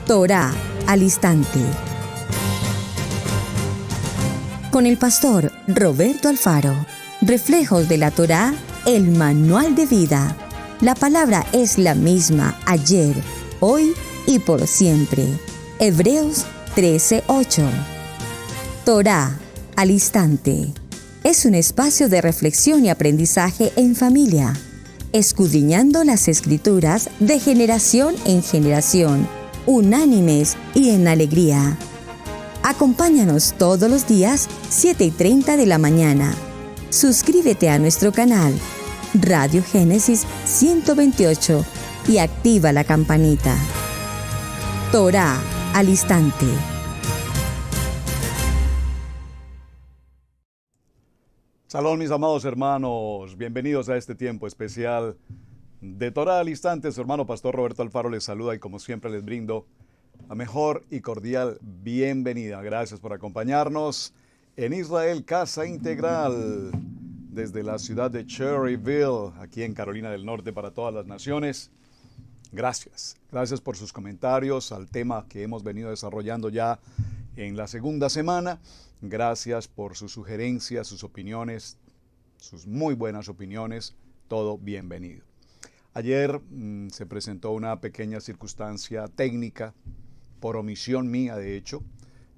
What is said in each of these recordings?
Torá al instante. Con el pastor Roberto Alfaro. Reflejos de la Torá, el manual de vida. La palabra es la misma ayer, hoy y por siempre. Hebreos 13:8. Torá al instante. Es un espacio de reflexión y aprendizaje en familia, escudriñando las Escrituras de generación en generación, unánimes y en alegría. Acompáñanos todos los días, 7:30 de la mañana. Suscríbete a nuestro canal, Radio Génesis 128, y activa la campanita. Torá al instante. Salón, mis amados hermanos, bienvenidos a este tiempo especial de Torá al instante. Su hermano pastor Roberto Alfaro les saluda y como siempre les brindo la mejor y cordial bienvenida. Gracias por acompañarnos en Israel Casa Integral, desde la ciudad de Cherryville, aquí en Carolina del Norte, para todas las naciones. Gracias por sus comentarios al tema que hemos venido desarrollando ya en la segunda semana. Gracias por sus sugerencias, sus opiniones, sus muy buenas opiniones. Todo bienvenido. Ayer se presentó una pequeña circunstancia técnica, por omisión mía de hecho,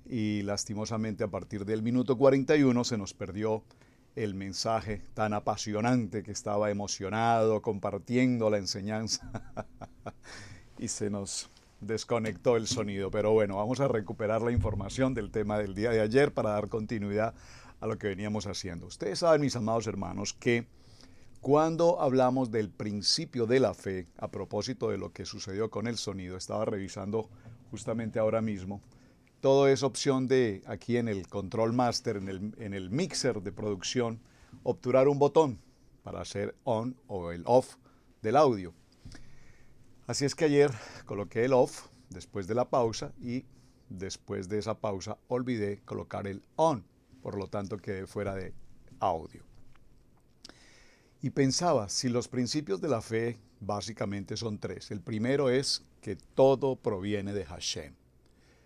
y lastimosamente a partir del minuto 41 se nos perdió el mensaje tan apasionante que estaba emocionado compartiendo la enseñanza y se nos desconectó el sonido. Pero bueno, vamos a recuperar la información del tema del día de ayer para dar continuidad a lo que veníamos haciendo. Ustedes saben, mis amados hermanos, que cuando hablamos del principio de la fe, a propósito de lo que sucedió con el sonido, estaba revisando justamente ahora mismo, todo es opción de aquí en el Control Master, en el mixer de producción, obturar un botón para hacer on o el off del audio. Así es que ayer coloqué el off después de la pausa y después de esa pausa olvidé colocar el on, por lo tanto quedé fuera de audio. Y pensaba, si los principios de la fe básicamente son tres. El primero es que todo proviene de Hashem,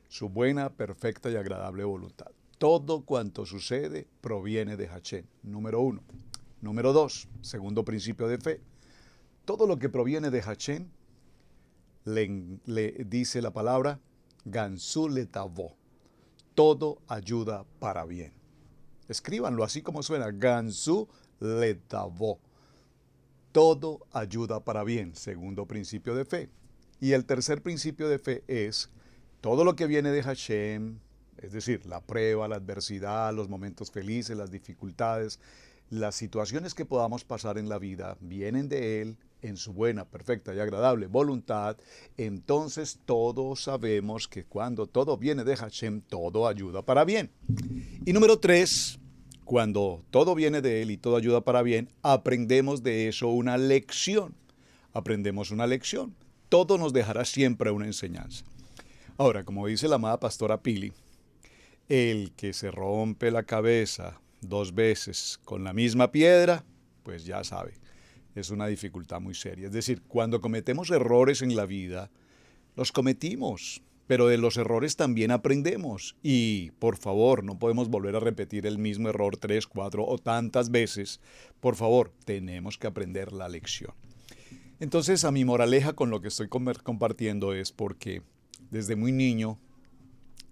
su buena, perfecta y agradable voluntad. Todo cuanto sucede proviene de Hashem, número uno. Número dos, segundo principio de fe. Todo lo que proviene de Hashem, le dice la palabra, Gansu letavo. Todo ayuda para bien. Escríbanlo así como suena, Gansu letavo. Todo ayuda para bien, segundo principio de fe. Y el tercer principio de fe es todo lo que viene de Hashem, es decir, la prueba, la adversidad, los momentos felices, las dificultades, las situaciones que podamos pasar en la vida, vienen de Él en su buena, perfecta y agradable voluntad. Entonces todos sabemos que cuando todo viene de Hashem, todo ayuda para bien. Y número tres, cuando todo viene de Él y todo ayuda para bien, aprendemos de eso una lección. Aprendemos una lección. Todo nos dejará siempre una enseñanza. Ahora, como dice la amada pastora Pili, el que se rompe la cabeza 2 veces con la misma piedra, pues ya sabe, es una dificultad muy seria. Es decir, cuando cometemos errores en la vida, los cometimos, pero de los errores también aprendemos. Y, por favor, no podemos volver a repetir el mismo error 3, 4 o tantas veces. Por favor, tenemos que aprender la lección. Entonces, a mi moraleja con lo que estoy compartiendo es porque desde muy niño,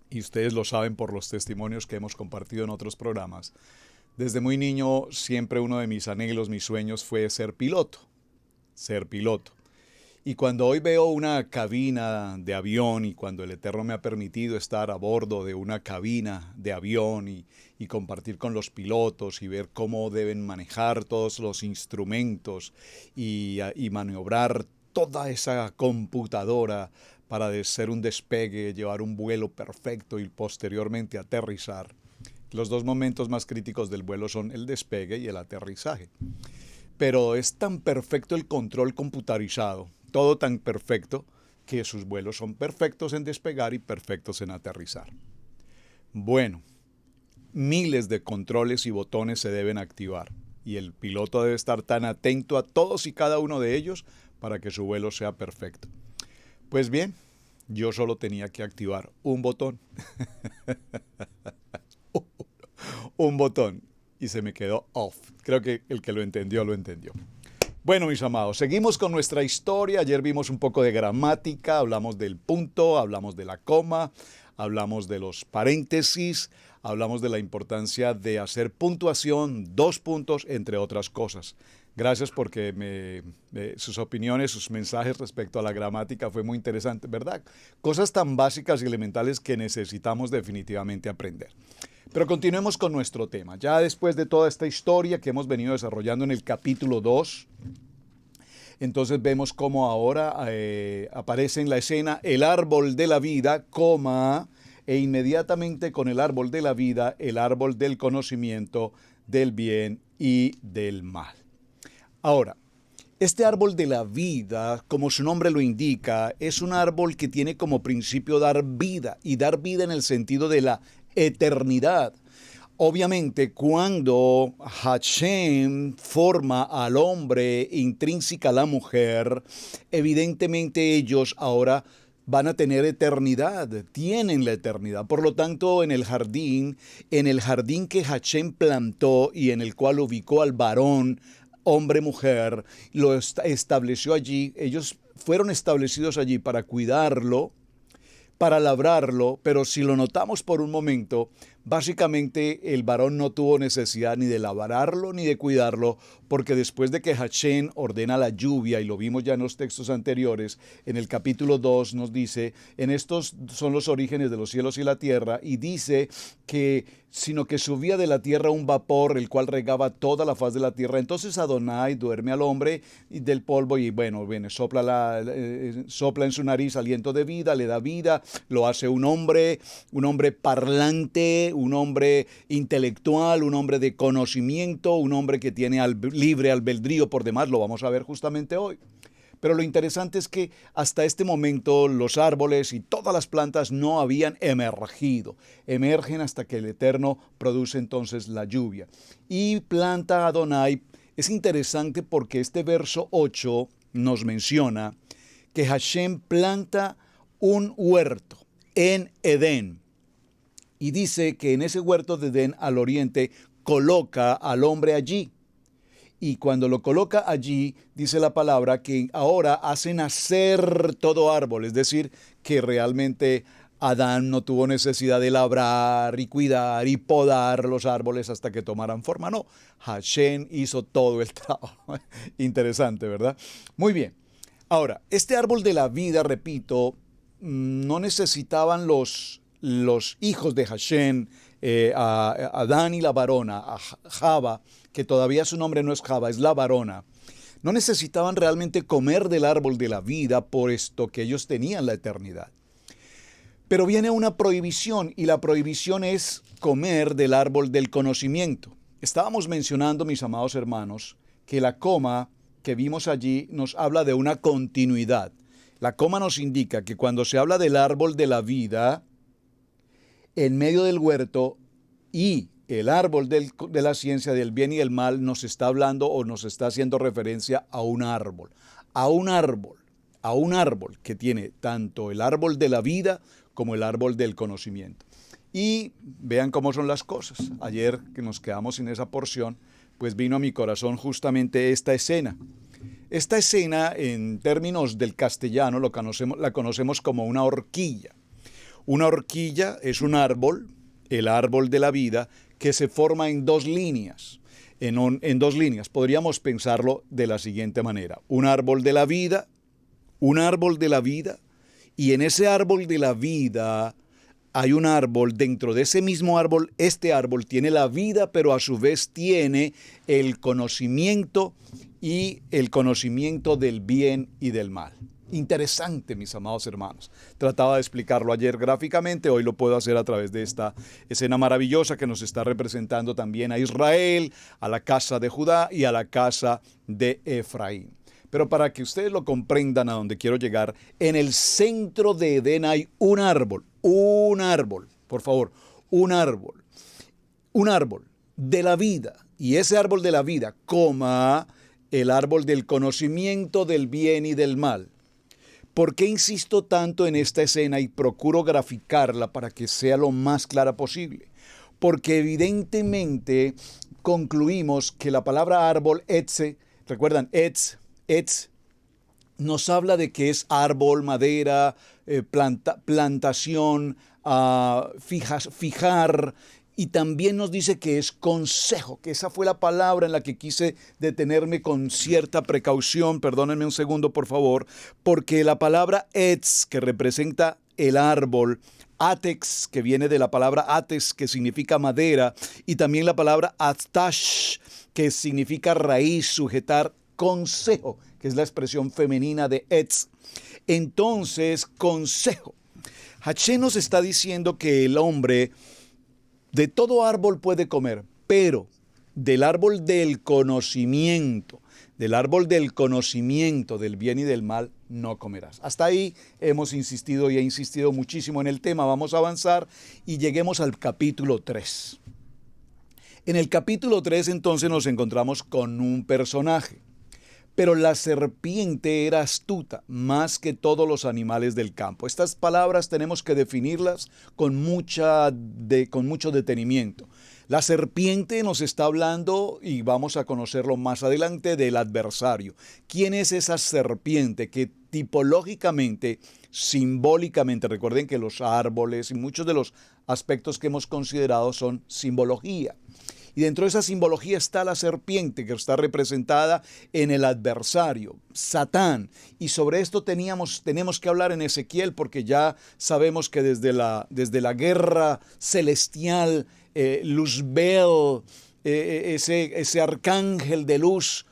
y ustedes lo saben por los testimonios que hemos compartido en otros programas, desde muy niño siempre uno de mis anhelos, mis sueños fue ser piloto. Y cuando hoy veo una cabina de avión y cuando el Eterno me ha permitido estar a bordo de una cabina de avión y compartir con los pilotos y ver cómo deben manejar todos los instrumentos y maniobrar toda esa computadora para hacer un despegue, llevar un vuelo perfecto y posteriormente aterrizar. Los 2 momentos más críticos del vuelo son el despegue y el aterrizaje. Pero es tan perfecto el control computarizado, todo tan perfecto, que sus vuelos son perfectos en despegar y perfectos en aterrizar. Bueno, miles de controles y botones se deben activar y el piloto debe estar tan atento a todos y cada uno de ellos para que su vuelo sea perfecto. Pues bien, yo solo tenía que activar un botón. Un botón. Y se me quedó off. Creo que el que lo entendió, lo entendió. Bueno, mis amados, seguimos con nuestra historia. Ayer vimos un poco de gramática, hablamos del punto, hablamos de la coma, hablamos de los paréntesis, hablamos de la importancia de hacer puntuación, 2 puntos, entre otras cosas. Gracias porque sus opiniones, sus mensajes respecto a la gramática fue muy interesante, ¿verdad? Cosas tan básicas y elementales que necesitamos definitivamente aprender. Pero continuemos con nuestro tema. Ya después de toda esta historia que hemos venido desarrollando en el capítulo 2, entonces vemos cómo ahora aparece en la escena el árbol de la vida, e inmediatamente con el árbol de la vida, el árbol del conocimiento del bien y del mal. Ahora, este árbol de la vida, como su nombre lo indica, es un árbol que tiene como principio dar vida, y dar vida en el sentido de la eternidad. Obviamente, cuando Hashem forma al hombre, intrínseca a la mujer, evidentemente ellos ahora van a tener eternidad, tienen la eternidad. Por lo tanto, en el jardín que Hashem plantó y en el cual ubicó al varón, hombre, mujer, lo estableció allí. Ellos fueron establecidos allí para cuidarlo, para labrarlo, pero si lo notamos por un momento, básicamente el varón no tuvo necesidad ni de labrarlo ni de cuidarlo, porque después de que Hashem ordena la lluvia, y lo vimos ya en los textos anteriores, en el capítulo 2 nos dice, en estos son los orígenes de los cielos y la tierra, y dice que sino que subía de la tierra un vapor, el cual regaba toda la faz de la tierra. Entonces Adonai duerme al hombre del polvo y sopla en su nariz aliento de vida, le da vida, lo hace un hombre parlante, un hombre intelectual, un hombre de conocimiento, un hombre que tiene libre albedrío por demás, lo vamos a ver justamente hoy. Pero lo interesante es que hasta este momento los árboles y todas las plantas no habían emergido. Emergen hasta que el Eterno produce entonces la lluvia. Y planta Adonai. Es interesante porque este verso 8 nos menciona que Hashem planta un huerto en Edén. Y dice que en ese huerto de Edén al oriente coloca al hombre allí. Y cuando lo coloca allí, dice la palabra que ahora hace nacer todo árbol. Es decir, que realmente Adán no tuvo necesidad de labrar y cuidar y podar los árboles hasta que tomaran forma. No, Hashem hizo todo el trabajo. Interesante, ¿verdad? Muy bien. Ahora, este árbol de la vida, repito, no necesitaban los hijos de Hashem, a Adán y la varona, a Java, que todavía su nombre no es Java, es la varona. No necesitaban realmente comer del árbol de la vida, por esto que ellos tenían la eternidad. Pero viene una prohibición, y la prohibición es comer del árbol del conocimiento. Estábamos mencionando, mis amados hermanos, que la coma que vimos allí nos habla de una continuidad. La coma nos indica que cuando se habla del árbol de la vida, en medio del huerto y el árbol de la ciencia del bien y el mal, nos está hablando o nos está haciendo referencia a un árbol que tiene tanto el árbol de la vida como el árbol del conocimiento. Y vean cómo son las cosas. Ayer que nos quedamos sin esa porción, pues vino a mi corazón justamente esta escena. Esta escena, en términos del castellano, la conocemos como una horquilla. Una horquilla es un árbol, el árbol de la vida, que se forma en 2 líneas. En 2 líneas. Podríamos pensarlo de la siguiente manera. Un árbol de la vida, y en ese árbol de la vida hay un árbol. Dentro de ese mismo árbol, este árbol tiene la vida, pero a su vez tiene el conocimiento y el conocimiento del bien y del mal. Interesante, mis amados hermanos. Trataba de explicarlo ayer gráficamente, hoy lo puedo hacer a través de esta escena maravillosa que nos está representando también a Israel, a la casa de Judá y a la casa de Efraín. Pero para que ustedes lo comprendan a donde quiero llegar, en el centro de Edén hay un árbol, por favor, un árbol de la vida. Y ese árbol de la vida, el árbol del conocimiento del bien y del mal. ¿Por qué insisto tanto en esta escena y procuro graficarla para que sea lo más clara posible? Porque evidentemente concluimos que la palabra árbol, etze, recuerdan, etz, nos habla de que es árbol, madera, plantación, fijar, y también nos dice que es consejo, que esa fue la palabra en la que quise detenerme con cierta precaución. Perdónenme un segundo, por favor, porque la palabra etz, que representa el árbol, atex, que viene de la palabra ates, que significa madera, y también la palabra atash, que significa raíz, sujetar, consejo, que es la expresión femenina de etz. Entonces, consejo. Hachén nos está diciendo que el hombre de todo árbol puede comer, pero del árbol del conocimiento del bien y del mal, no comerás. Hasta ahí hemos insistido y he insistido muchísimo en el tema. Vamos a avanzar y lleguemos al capítulo 3. En el capítulo 3 entonces nos encontramos con un personaje. Pero la serpiente era astuta más que todos los animales del campo. Estas palabras tenemos que definirlas con mucho detenimiento. La serpiente nos está hablando, y vamos a conocerlo más adelante, del adversario. ¿Quién es esa serpiente que tipológicamente, simbólicamente, recuerden que los árboles y muchos de los aspectos que hemos considerado son simbología? Y dentro de esa simbología está la serpiente, que está representada en el adversario, Satán. Y sobre esto tenemos que hablar en Ezequiel, porque ya sabemos que desde la guerra celestial, Luzbel, ese arcángel de luz,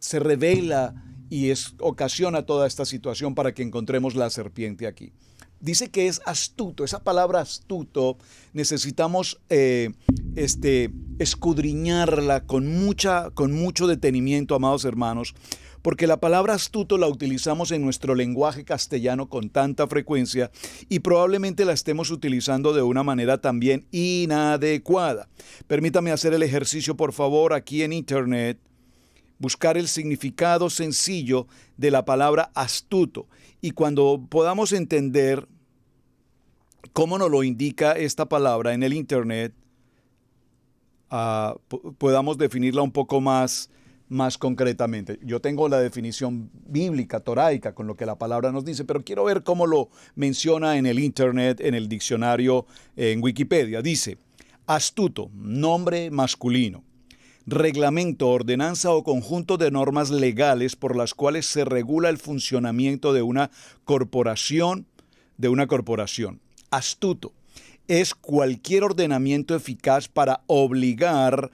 se revela y ocasiona toda esta situación para que encontremos la serpiente aquí. Dice que es astuto. Esa palabra astuto necesitamos escudriñarla con mucho detenimiento, amados hermanos, porque la palabra astuto la utilizamos en nuestro lenguaje castellano con tanta frecuencia y probablemente la estemos utilizando de una manera también inadecuada. Permítame hacer el ejercicio, por favor, aquí en internet, buscar el significado sencillo de la palabra astuto. Y cuando podamos entender cómo nos lo indica esta palabra en el internet, podamos definirla un poco más concretamente. Yo tengo la definición bíblica, toraica, con lo que la palabra nos dice, pero quiero ver cómo lo menciona en el internet, en el diccionario, en Wikipedia. Dice, astuto, nombre masculino. Reglamento, ordenanza o conjunto de normas legales por las cuales se regula el funcionamiento de una corporación. Astuto es cualquier ordenamiento eficaz para obligar,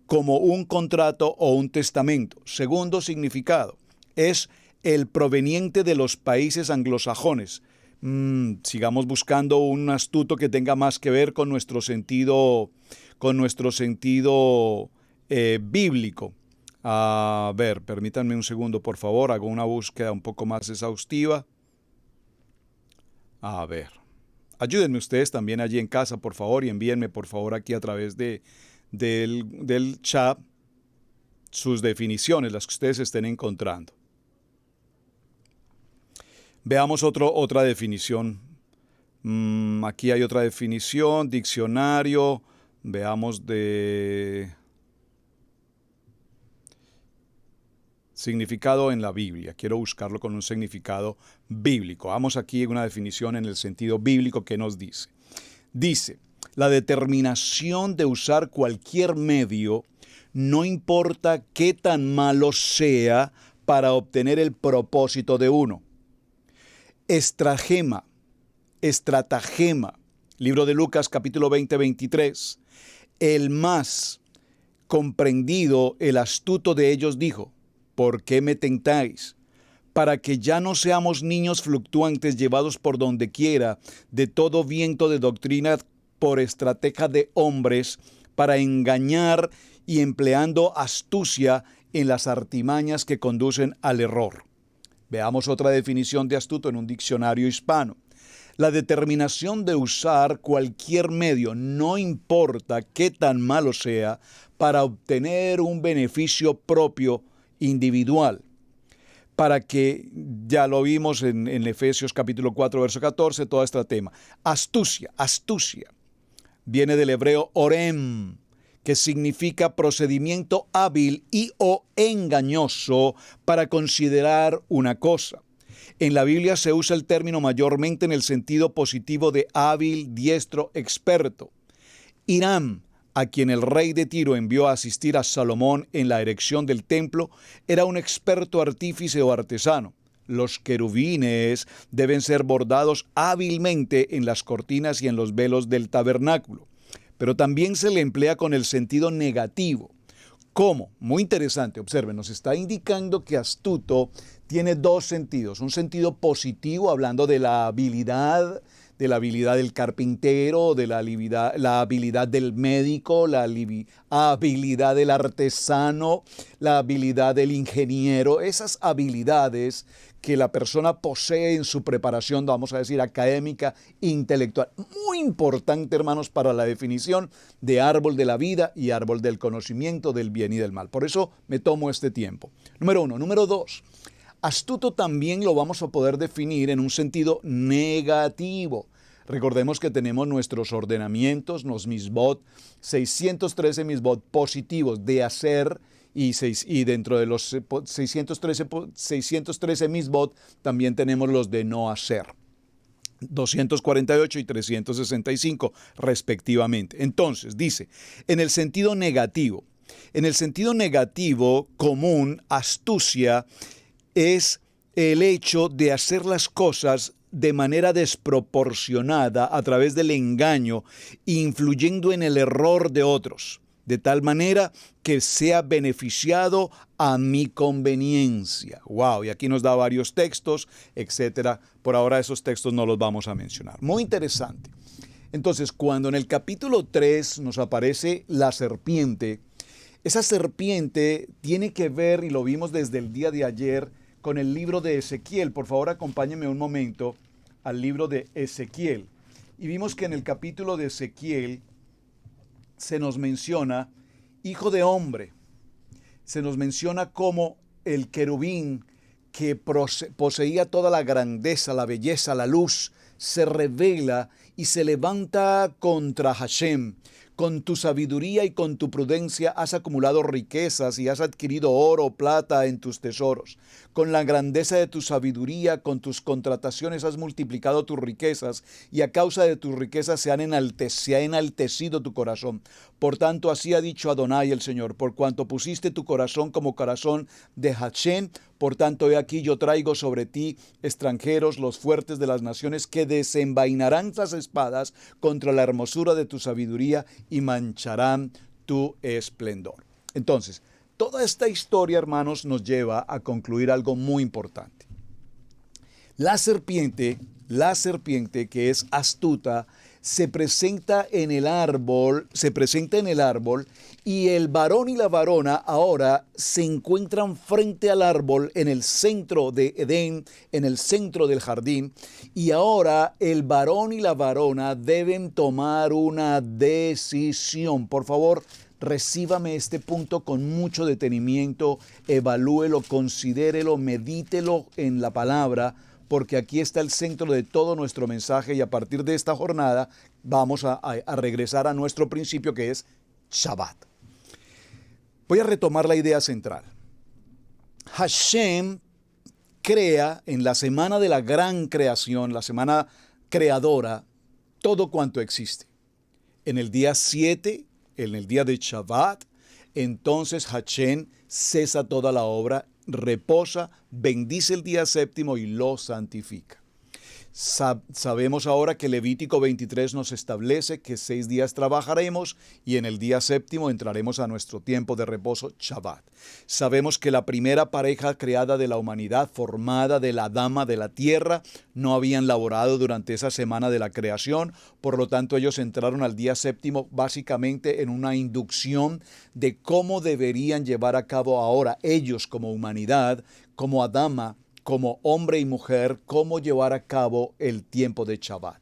como un contrato o un testamento. Segundo significado, es el proveniente de los países anglosajones. Sigamos buscando un astuto que tenga más que ver con nuestro sentido bíblico. A ver, permítanme un segundo, por favor, hago una búsqueda un poco más exhaustiva. A ver, ayúdenme ustedes también allí en casa, por favor, y envíenme, por favor, aquí a través del chat sus definiciones, las que ustedes estén encontrando. Veamos otra definición. Aquí hay otra definición, diccionario, veamos de significado en la Biblia. Quiero buscarlo con un significado bíblico. Vamos aquí una definición en el sentido bíblico que nos dice. Dice, la determinación de usar cualquier medio, no importa qué tan malo sea, para obtener el propósito de uno. Estratagema, libro de Lucas capítulo 20-23. El más comprendido, el astuto de ellos dijo, ¿por qué me tentáis? Para que ya no seamos niños fluctuantes llevados por donde quiera de todo viento de doctrina por estrategia de hombres para engañar y empleando astucia en las artimañas que conducen al error. Veamos otra definición de astuto en un diccionario hispano. La determinación de usar cualquier medio, no importa qué tan malo sea, para obtener un beneficio propio individual, para que Ya lo vimos en Efesios capítulo 4, verso 14, todo este tema. Astucia, astucia. Viene del hebreo orem, que significa procedimiento hábil y o engañoso para considerar una cosa. En la Biblia se usa el término mayormente en el sentido positivo de hábil, diestro, experto. Hiram, a quien el rey de Tiro envió a asistir a Salomón en la erección del templo, era un experto artífice o artesano. Los querubines deben ser bordados hábilmente en las cortinas y en los velos del tabernáculo, pero también se le emplea con el sentido negativo. ¿Cómo? Muy interesante, observen, nos está indicando que astuto tiene dos sentidos. Un sentido positivo, hablando de la habilidad del carpintero, de la habilidad del médico, la habilidad del artesano, la habilidad del ingeniero, esas habilidades que la persona posee en su preparación, vamos a decir, académica, intelectual. Muy importante, hermanos, para la definición de árbol de la vida y árbol del conocimiento del bien y del mal. Por eso me tomo este tiempo. Número 1. Número 2. Astuto también lo vamos a poder definir en un sentido negativo. Recordemos que tenemos nuestros ordenamientos, los misbot, 613 misbot positivos de hacer, y dentro de los 613 misbot también tenemos los de no hacer. 248 y 365 respectivamente. Entonces, dice, en el sentido negativo común, astucia es el hecho de hacer las cosas de manera desproporcionada a través del engaño, influyendo en el error de otros, de tal manera que sea beneficiado a mi conveniencia. Wow, y aquí nos da varios textos, etcétera. Por ahora esos textos no los vamos a mencionar. Muy interesante. Entonces, cuando en el capítulo 3 nos aparece la serpiente, esa serpiente tiene que ver, y lo vimos desde el día de ayer, con el libro de Ezequiel. Por favor, acompáñenme un momento al libro de Ezequiel. Y vimos que en el capítulo de Ezequiel se nos menciona hijo de hombre. Se nos menciona como el querubín que poseía toda la grandeza, la belleza, la luz, se revela y se levanta contra Hashem. Con tu sabiduría y con tu prudencia has acumulado riquezas y has adquirido oro, plata en tus tesoros. Con la grandeza de tu sabiduría, con tus contrataciones has multiplicado tus riquezas, y a causa de tus riquezas se ha enaltecido tu corazón. Por tanto, así ha dicho Adonai el Señor: por cuanto pusiste tu corazón como corazón de Hashem, por tanto, he aquí yo traigo sobre ti extranjeros, los fuertes de las naciones, que desenvainarán las espadas contra la hermosura de tu sabiduría y mancharán tu esplendor. Entonces, toda esta historia, hermanos, nos lleva a concluir algo muy importante. La serpiente que es astuta, se presenta en el árbol, y el varón y la varona ahora se encuentran frente al árbol en el centro de Edén, en el centro del jardín, y ahora el varón y la varona deben tomar una decisión. Por favor, recíbame este punto con mucho detenimiento, evalúelo, considérelo, medítelo en la palabra, porque aquí está el centro de todo nuestro mensaje, y a partir de esta jornada vamos a regresar a nuestro principio, que es Shabbat. Voy a retomar la idea central. Hashem crea en la semana de la gran creación, la semana creadora, todo cuanto existe. En el día 7, en el día de Shabbat, entonces Hashem cesa toda la obra, reposa, bendice el día séptimo y lo santifica. Sabemos ahora que Levítico 23 nos establece que 6 días trabajaremos y en el día séptimo entraremos a nuestro tiempo de reposo, Shabbat. Sabemos que la primera pareja creada de la humanidad, formada de la dama de la tierra, no habían laborado durante esa semana de la creación, por lo tanto ellos entraron al día séptimo básicamente en una inducción de cómo deberían llevar a cabo ahora ellos como humanidad, como Adama, como hombre y mujer, cómo llevar a cabo el tiempo de Shabbat.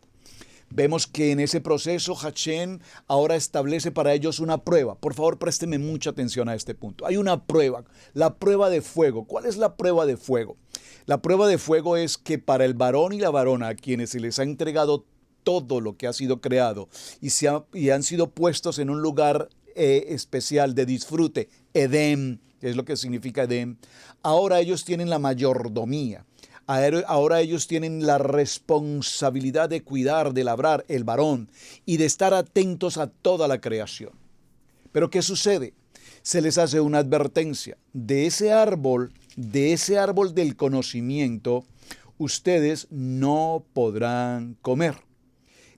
Vemos que en ese proceso Hashem ahora establece para ellos una prueba. Por favor, présteme mucha atención a este punto. Hay una prueba, la prueba de fuego. ¿Cuál es la prueba de fuego? La prueba de fuego es que para el varón y la varona, a quienes se les ha entregado todo lo que ha sido creado y han sido puestos en un lugar especial de disfrute, Edén, que es lo que significa Edén, ahora ellos tienen la mayordomía. Ahora ellos tienen la responsabilidad de cuidar, de labrar el varón y de estar atentos a toda la creación. Pero ¿qué sucede? Se les hace una advertencia. De ese árbol del conocimiento, ustedes no podrán comer.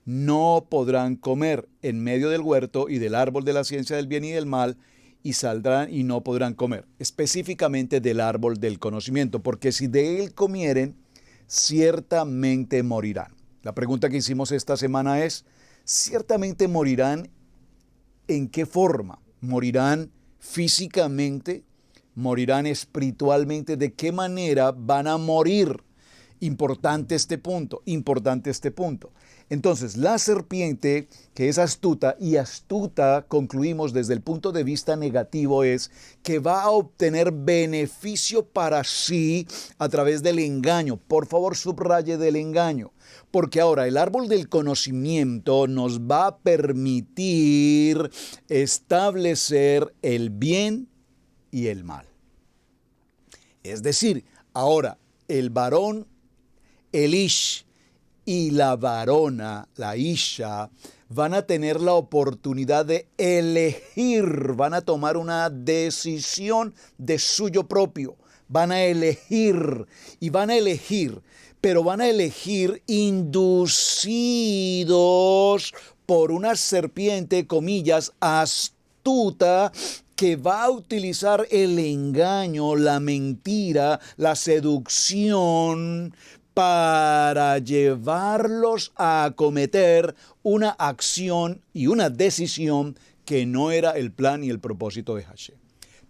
No podrán comer en medio del huerto y del árbol de la ciencia del bien y del mal, y saldrán y no podrán comer, específicamente del árbol del conocimiento, porque si de él comieren, ciertamente morirán. La pregunta que hicimos esta semana es, ¿ciertamente morirán en qué forma? ¿Morirán físicamente? ¿Morirán espiritualmente? ¿De qué manera van a morir? Importante este punto, importante este punto. Entonces, la serpiente, que es astuta, y astuta, concluimos desde el punto de vista negativo, es que va a obtener beneficio para sí a través del engaño. Por favor, subraye del engaño, porque ahora el árbol del conocimiento nos va a permitir establecer el bien y el mal. Es decir, ahora el varón, el ish, y la varona, la isha, van a tener la oportunidad de elegir, van a tomar una decisión de suyo propio, van a elegir y van a elegir, pero van a elegir inducidos por una serpiente, comillas, astuta, que va a utilizar el engaño, la mentira, la seducción, para llevarlos a cometer una acción y una decisión que no era el plan y el propósito de Hashem.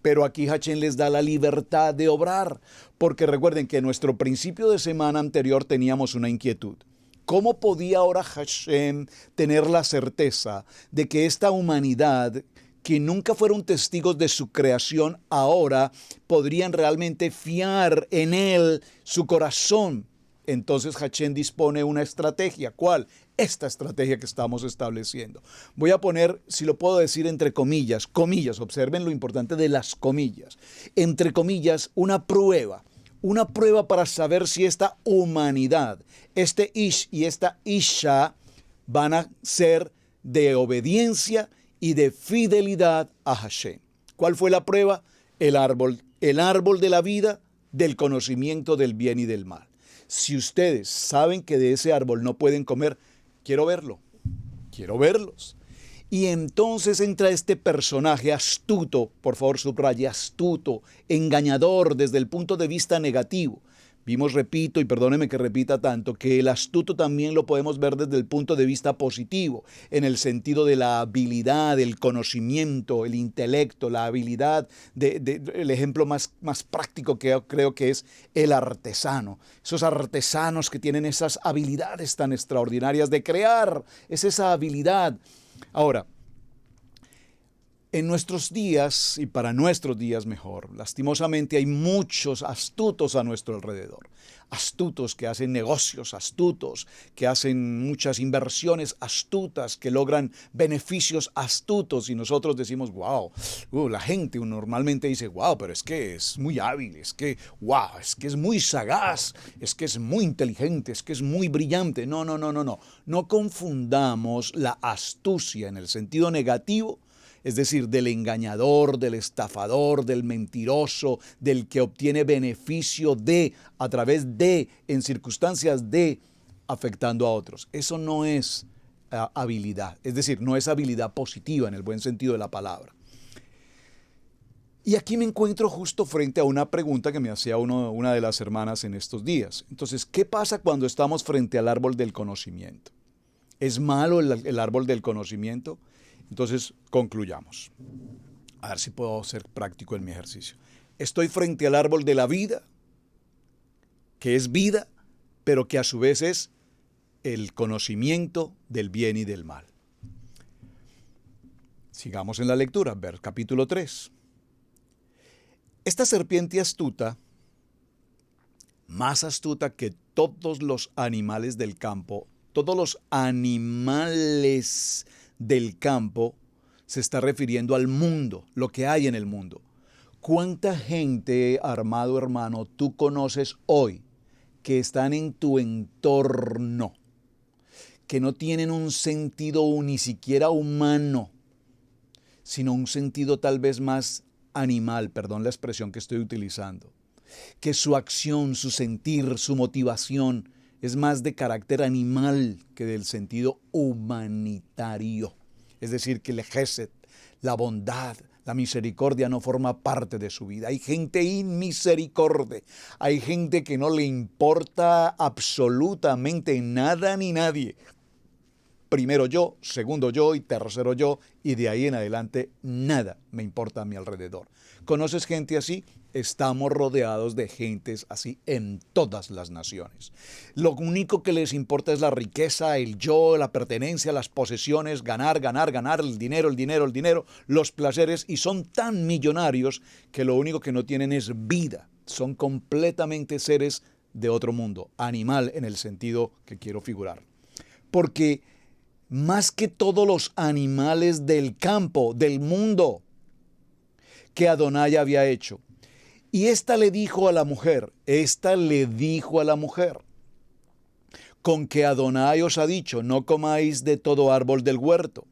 Pero aquí Hashem les da la libertad de obrar, porque recuerden que en nuestro principio de semana anterior teníamos una inquietud. ¿Cómo podía ahora Hashem tener la certeza de que esta humanidad, que nunca fueron testigos de su creación, ahora podrían realmente fiar en él su corazón? Entonces Hashem dispone una estrategia. ¿Cuál? Esta estrategia que estamos estableciendo. Voy a poner, si lo puedo decir entre comillas, observen lo importante de las comillas. Entre comillas, una prueba para saber si esta humanidad, este ish y esta isha, van a ser de obediencia y de fidelidad a Hashem. ¿Cuál fue la prueba? El árbol de la vida, del conocimiento del bien y del mal. Si ustedes saben que de ese árbol no pueden comer, quiero verlos. Y entonces entra este personaje astuto, por favor subraye, astuto, engañador desde el punto de vista negativo. Vimos, repito, y perdóneme que repita tanto, que el astuto también lo podemos ver desde el punto de vista positivo, en el sentido de la habilidad, el conocimiento, el intelecto, la habilidad, el ejemplo más práctico que creo que es el artesano. Esos artesanos que tienen esas habilidades tan extraordinarias de crear, es esa habilidad. Ahora, en nuestros días, y para nuestros días mejor, lastimosamente hay muchos astutos a nuestro alrededor. Astutos que hacen negocios, astutos que hacen muchas inversiones astutas, que logran beneficios astutos. Y nosotros decimos, wow, la gente normalmente dice, wow, pero es que es muy hábil, es que es muy sagaz, es que es muy inteligente, es que es muy brillante. No. No confundamos la astucia en el sentido negativo, es decir, del engañador, del estafador, del mentiroso, del que obtiene beneficio a través de, en circunstancias de, afectando a otros. Eso no es habilidad, es decir, no es habilidad positiva en el buen sentido de la palabra. Y aquí me encuentro justo frente a una pregunta que me hacía una de las hermanas en estos días. Entonces, ¿qué pasa cuando estamos frente al árbol del conocimiento? ¿Es malo el árbol del conocimiento? Entonces, concluyamos. A ver si puedo ser práctico en mi ejercicio. Estoy frente al árbol de la vida, que es vida, pero que a su vez es el conocimiento del bien y del mal. Sigamos en la lectura, ver capítulo 3. Esta serpiente astuta, más astuta que todos los animales del campo. Todos los animales del campo se está refiriendo al mundo, lo que hay en el mundo. ¿Cuánta gente, amado hermano, tú conoces hoy que están en tu entorno, que no tienen un sentido ni siquiera humano, sino un sentido tal vez más animal, perdón la expresión que estoy utilizando? Que su acción, su sentir, su motivación es más de carácter animal que del sentido humanitario. Es decir, que el Gesed, la bondad, la misericordia no forma parte de su vida. Hay gente inmisericorde, hay gente que no le importa absolutamente nada ni nadie. Primero yo, segundo yo y tercero yo, y de ahí en adelante nada me importa a mi alrededor. ¿Conoces gente así? Estamos rodeados de gentes así en todas las naciones. Lo único que les importa es la riqueza, el yo, la pertenencia, las posesiones, ganar, el dinero, los placeres, y son tan millonarios que lo único que no tienen es vida. Son completamente seres de otro mundo, animal en el sentido que quiero figurar. Porque más que todos los animales del campo, del mundo, que Adonai había hecho. Y esta le dijo a la mujer, con que Adonai os ha dicho, no comáis de todo árbol del huerto.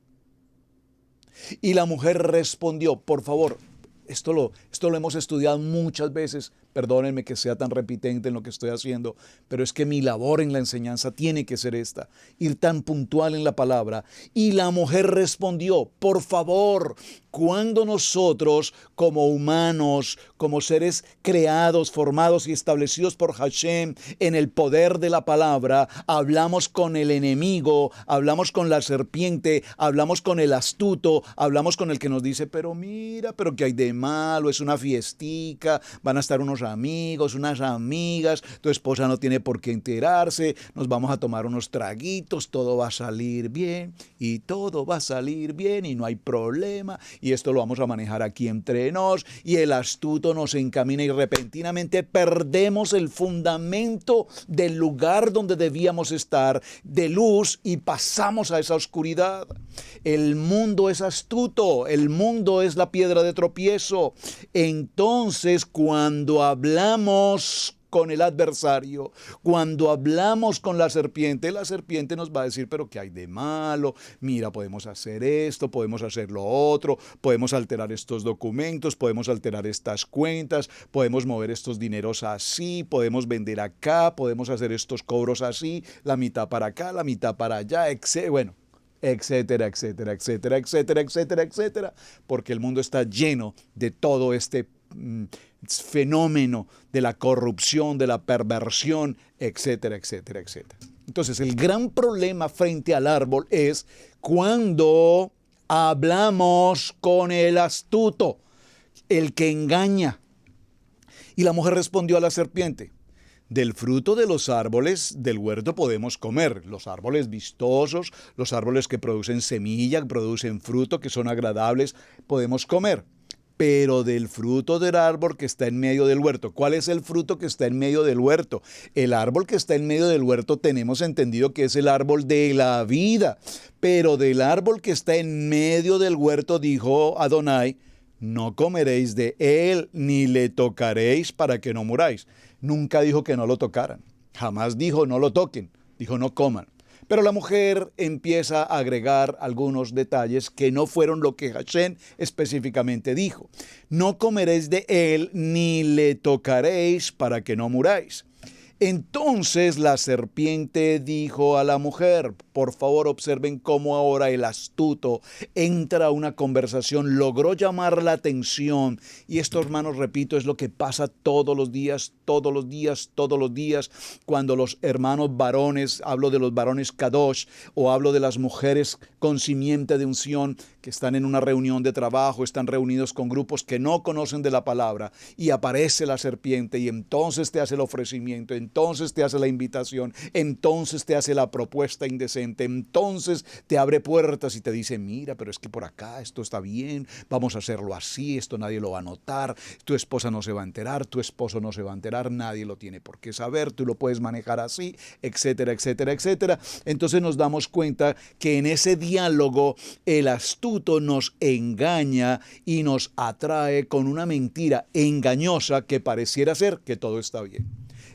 Y la mujer respondió, por favor, esto lo hemos estudiado muchas veces, perdónenme que sea tan repitente en lo que estoy haciendo, pero es que mi labor en la enseñanza tiene que ser esta, ir tan puntual en la palabra. Y la mujer respondió, por favor, cuando nosotros como humanos, como seres creados, formados y establecidos por Hashem en el poder de la palabra, hablamos con el enemigo, hablamos con la serpiente, hablamos con el astuto, hablamos con el que nos dice, pero mira, pero ¿qué hay de malo? Es una fiestica, van a estar unos amigos, unas amigas, tu esposa no tiene por qué enterarse, nos vamos a tomar unos traguitos, todo va a salir bien, y todo va a salir bien, y no hay problema, y esto lo vamos a manejar aquí entre nos, y el astuto nos encamina y repentinamente perdemos el fundamento del lugar donde debíamos estar, de luz, y pasamos a esa oscuridad. El mundo es astuto, el mundo es la piedra de tropiezo. Entonces, cuando hablamos con el adversario, cuando hablamos con la serpiente nos va a decir, pero ¿qué hay de malo? Mira, podemos hacer esto, podemos hacer lo otro, podemos alterar estos documentos, podemos alterar estas cuentas, podemos mover estos dineros así, podemos vender acá, podemos hacer estos cobros así, la mitad para acá, la mitad para allá, etcétera, porque el mundo está lleno de todo este fenómeno de la corrupción, de la perversión, etcétera. Entonces, el gran problema frente al árbol es cuando hablamos con el astuto, el que engaña. Y la mujer respondió a la serpiente, del fruto de los árboles del huerto podemos comer, los árboles vistosos, los árboles que producen semilla, que producen fruto, que son agradables, podemos comer. Pero del fruto del árbol que está en medio del huerto. ¿Cuál es el fruto que está en medio del huerto? El árbol que está en medio del huerto tenemos entendido que es el árbol de la vida. Pero del árbol que está en medio del huerto, dijo Adonai, no comeréis de él, ni le tocaréis para que no muráis. Nunca dijo que no lo tocaran. Jamás dijo no lo toquen. Dijo no coman. Pero la mujer empieza a agregar algunos detalles que no fueron lo que Hashem específicamente dijo. No comeréis de él ni le tocaréis para que no muráis. Entonces la serpiente dijo a la mujer, por favor observen cómo ahora el astuto entra a una conversación, logró llamar la atención. Y esto, hermanos, repito, es lo que pasa todos los días, cuando los hermanos varones, hablo de los varones Kadosh, o hablo de las mujeres con simiente de unción, que están en una reunión de trabajo, están reunidos con grupos que no conocen de la palabra, y aparece la serpiente, y entonces te hace el ofrecimiento, entonces te hace la invitación, entonces te hace la propuesta indecente, entonces te abre puertas y te dice, mira, pero es que por acá esto está bien, vamos a hacerlo así, esto nadie lo va a notar, tu esposa no se va a enterar, tu esposo no se va a enterar, nadie lo tiene por qué saber, tú lo puedes manejar así, etcétera, etcétera, etcétera. Entonces nos damos cuenta que en ese diálogo el astuto nos engaña y nos atrae con una mentira engañosa que pareciera ser que todo está bien.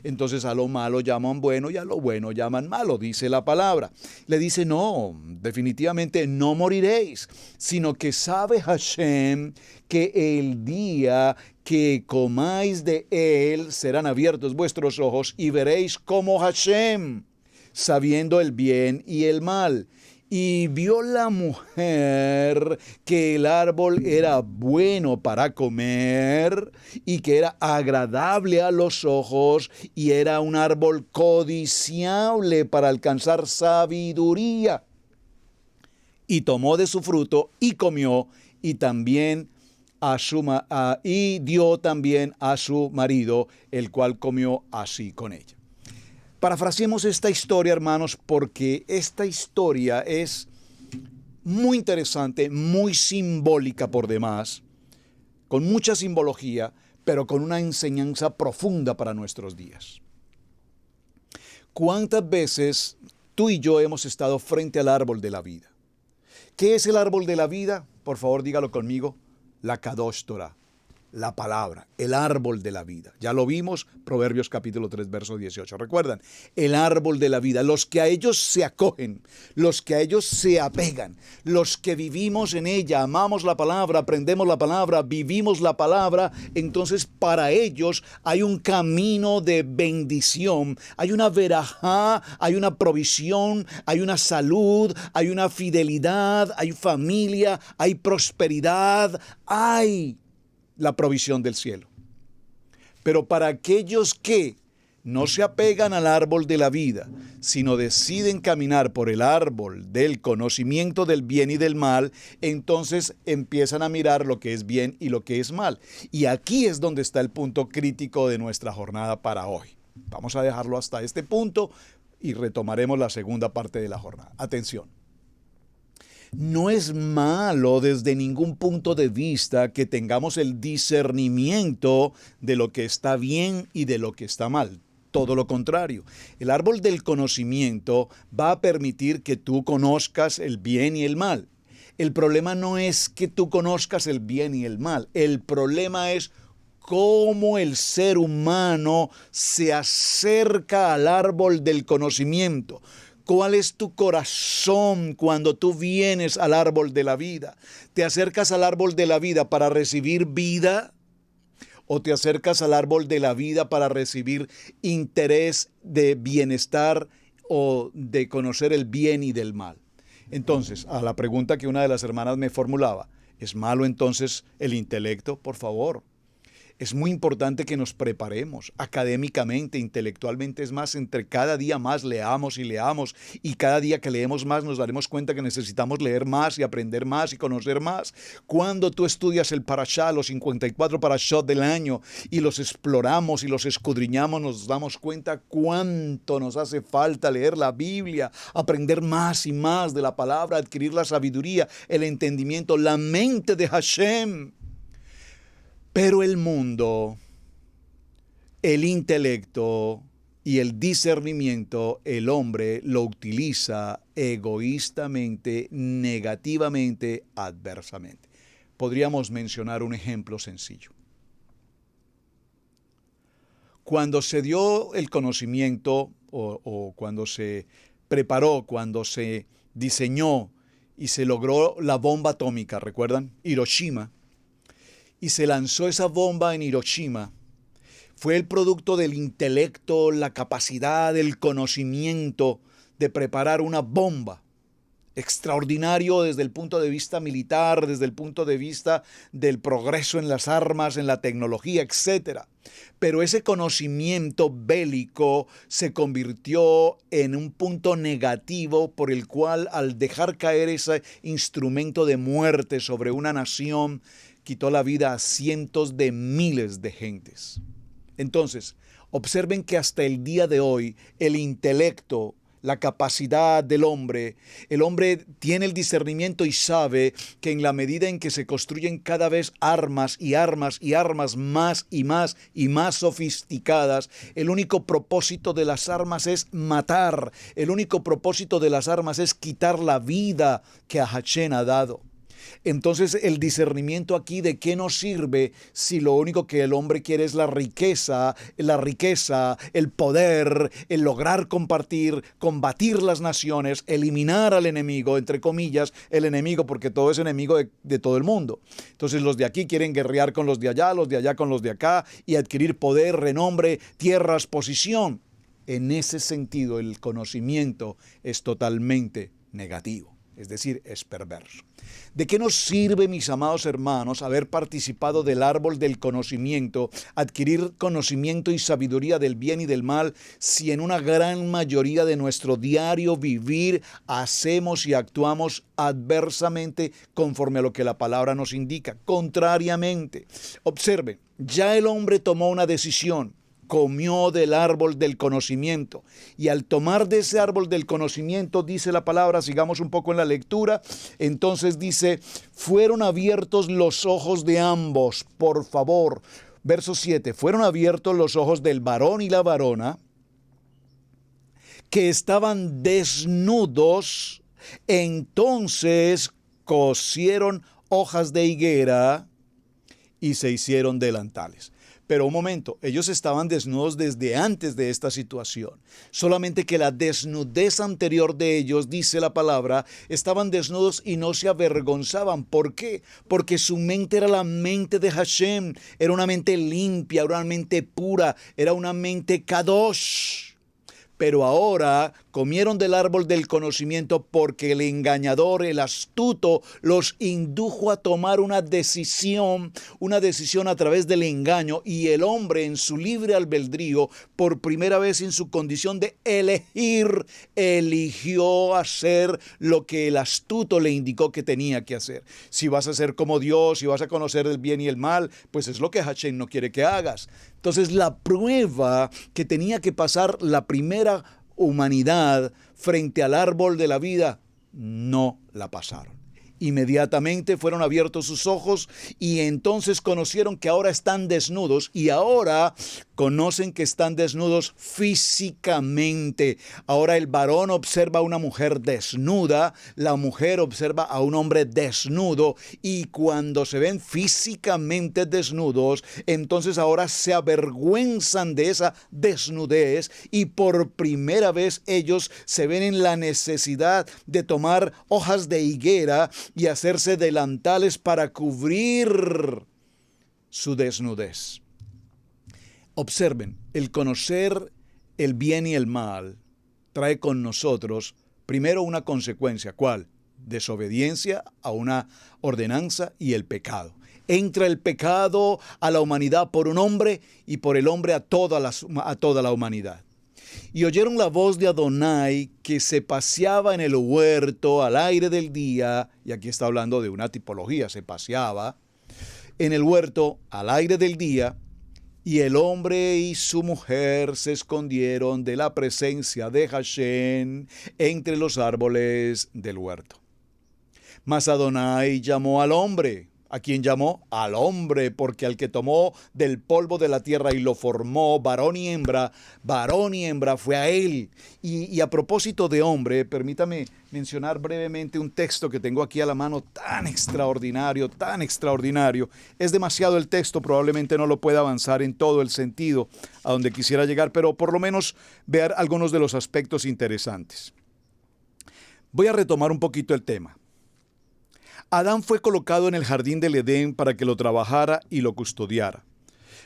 Entonces a lo malo llaman bueno y a lo bueno llaman malo, dice la palabra. Le dice, no, definitivamente no moriréis, sino que sabe Hashem que el día que comáis de él serán abiertos vuestros ojos y veréis como Hashem, sabiendo el bien y el mal. Y vio la mujer que el árbol era bueno para comer y que era agradable a los ojos y era un árbol codiciable para alcanzar sabiduría. Y tomó de su fruto y comió y también y dio también a su marido, el cual comió así con ella. Parafraseemos esta historia, hermanos, porque esta historia es muy interesante, muy simbólica por demás, con mucha simbología, pero con una enseñanza profunda para nuestros días. ¿Cuántas veces tú y yo hemos estado frente al árbol de la vida? ¿Qué es el árbol de la vida? Por favor, dígalo conmigo. La Kadosh Torah. La palabra, el árbol de la vida. Ya lo vimos, Proverbios capítulo 3, verso 18. ¿Recuerdan? El árbol de la vida. Los que a ellos se acogen, los que a ellos se apegan, los que vivimos en ella, amamos la palabra, aprendemos la palabra, vivimos la palabra, entonces para ellos hay un camino de bendición, hay una verajá, hay una provisión, hay una salud, hay una fidelidad, hay familia, hay prosperidad, hay la provisión del cielo. Pero para aquellos que no se apegan al árbol de la vida, sino deciden caminar por el árbol del conocimiento del bien y del mal, entonces empiezan a mirar lo que es bien y lo que es mal. Y aquí es donde está el punto crítico de nuestra jornada para hoy. Vamos a dejarlo hasta este punto y retomaremos la segunda parte de la jornada. Atención. No es malo desde ningún punto de vista que tengamos el discernimiento de lo que está bien y de lo que está mal. Todo lo contrario. El árbol del conocimiento va a permitir que tú conozcas el bien y el mal. El problema no es que tú conozcas el bien y el mal. El problema es cómo el ser humano se acerca al árbol del conocimiento. ¿Cuál es tu corazón cuando tú vienes al árbol de la vida? ¿Te acercas al árbol de la vida para recibir vida? ¿O te acercas al árbol de la vida para recibir interés de bienestar o de conocer el bien y del mal? Entonces, a la pregunta que una de las hermanas me formulaba, ¿es malo entonces el intelecto? Por favor. Es muy importante que nos preparemos académicamente, intelectualmente. Es más, entre cada día más leamos y cada día que leemos más nos daremos cuenta que necesitamos leer más y aprender más y conocer más. Cuando tú estudias el parashá, los 54 parashot del año y los exploramos y los escudriñamos, nos damos cuenta cuánto nos hace falta leer la Biblia, aprender más y más de la palabra, adquirir la sabiduría, el entendimiento, la mente de Hashem. Pero el mundo, el intelecto y el discernimiento, el hombre lo utiliza egoístamente, negativamente, adversamente. Podríamos mencionar un ejemplo sencillo. Cuando se dio el conocimiento o cuando se preparó, cuando se diseñó y se logró la bomba atómica, ¿recuerdan? Hiroshima. Y se lanzó esa bomba en Hiroshima, fue el producto del intelecto, la capacidad, el conocimiento de preparar una bomba. Extraordinario desde el punto de vista militar, desde el punto de vista del progreso en las armas, en la tecnología, etc. Pero ese conocimiento bélico se convirtió en un punto negativo por el cual, al dejar caer ese instrumento de muerte sobre una nación, quitó la vida a cientos de miles de gentes. Entonces, Observen que hasta el día de hoy el intelecto, la capacidad del hombre, el hombre tiene el discernimiento y sabe que en la medida en que se construyen cada vez armas y armas y armas más y más y más sofisticadas, el único propósito de las armas es matar, el único propósito de las armas es quitar la vida que a Hashem ha dado. Entonces el discernimiento aquí de qué nos sirve si lo único que el hombre quiere es la riqueza, el poder, el lograr compartir, combatir las naciones, eliminar al enemigo, entre comillas, el enemigo, porque todo es enemigo de todo el mundo. Entonces los de aquí quieren guerrear con los de allá con los de acá y adquirir poder, renombre, tierras, posición. En ese sentido el conocimiento es totalmente negativo. Es decir, es perverso. ¿De qué nos sirve, mis amados hermanos, haber participado del árbol del conocimiento, adquirir conocimiento y sabiduría del bien y del mal, si en una gran mayoría de nuestro diario vivir hacemos y actuamos adversamente conforme a lo que la palabra nos indica? Contrariamente, observe, ya el hombre tomó una decisión. Comió del árbol del conocimiento. Y al tomar de ese árbol del conocimiento, dice la palabra, sigamos un poco en la lectura, entonces dice, fueron abiertos los ojos de ambos, por favor. Verso 7, fueron abiertos los ojos del varón y la varona, que estaban desnudos, entonces cosieron hojas de higuera y se hicieron delantales. Pero un momento, ellos estaban desnudos desde antes de esta situación. Solamente que la desnudez anterior de ellos, dice la palabra, estaban desnudos y no se avergonzaban. ¿Por qué? Porque su mente era la mente de Hashem. Era una mente limpia, era una mente pura, era una mente kadosh. Pero ahora comieron del árbol del conocimiento porque el engañador, el astuto, los indujo a tomar una decisión a través del engaño, y el hombre en su libre albedrío, por primera vez en su condición de elegir, eligió hacer lo que el astuto le indicó que tenía que hacer. Si vas a ser como Dios, si vas a conocer el bien y el mal, pues es lo que Hashem no quiere que hagas. Entonces la prueba que tenía que pasar la primera humanidad frente al árbol de la vida, no la pasaron. Inmediatamente fueron abiertos sus ojos y entonces conocieron que ahora están desnudos, y ahora conocen que están desnudos físicamente. Ahora el varón observa a una mujer desnuda, la mujer observa a un hombre desnudo, y cuando se ven físicamente desnudos, entonces ahora se avergüenzan de esa desnudez y por primera vez ellos se ven en la necesidad de tomar hojas de higuera y hacerse delantales para cubrir su desnudez. Observen, el conocer el bien y el mal trae con nosotros primero una consecuencia. ¿Cuál? Desobediencia a una ordenanza y el pecado. Entra el pecado a la humanidad por un hombre y por el hombre a toda la humanidad. Y oyeron la voz de Adonai que se paseaba en el huerto al aire del día, y aquí está hablando de una tipología, se paseaba en el huerto al aire del día, y el hombre y su mujer se escondieron de la presencia de Hashem entre los árboles del huerto. Mas Adonai llamó al hombre. ¿A quién llamó? Al hombre, porque al que tomó del polvo de la tierra y lo formó, varón y hembra fue a él. Y a propósito de hombre, permítame mencionar brevemente un texto que tengo aquí a la mano tan extraordinario. Es demasiado el texto, probablemente no lo pueda avanzar en todo el sentido a donde quisiera llegar, pero por lo menos ver algunos de los aspectos interesantes. Voy a retomar un poquito el tema. Adán fue colocado en el jardín del Edén para que lo trabajara y lo custodiara.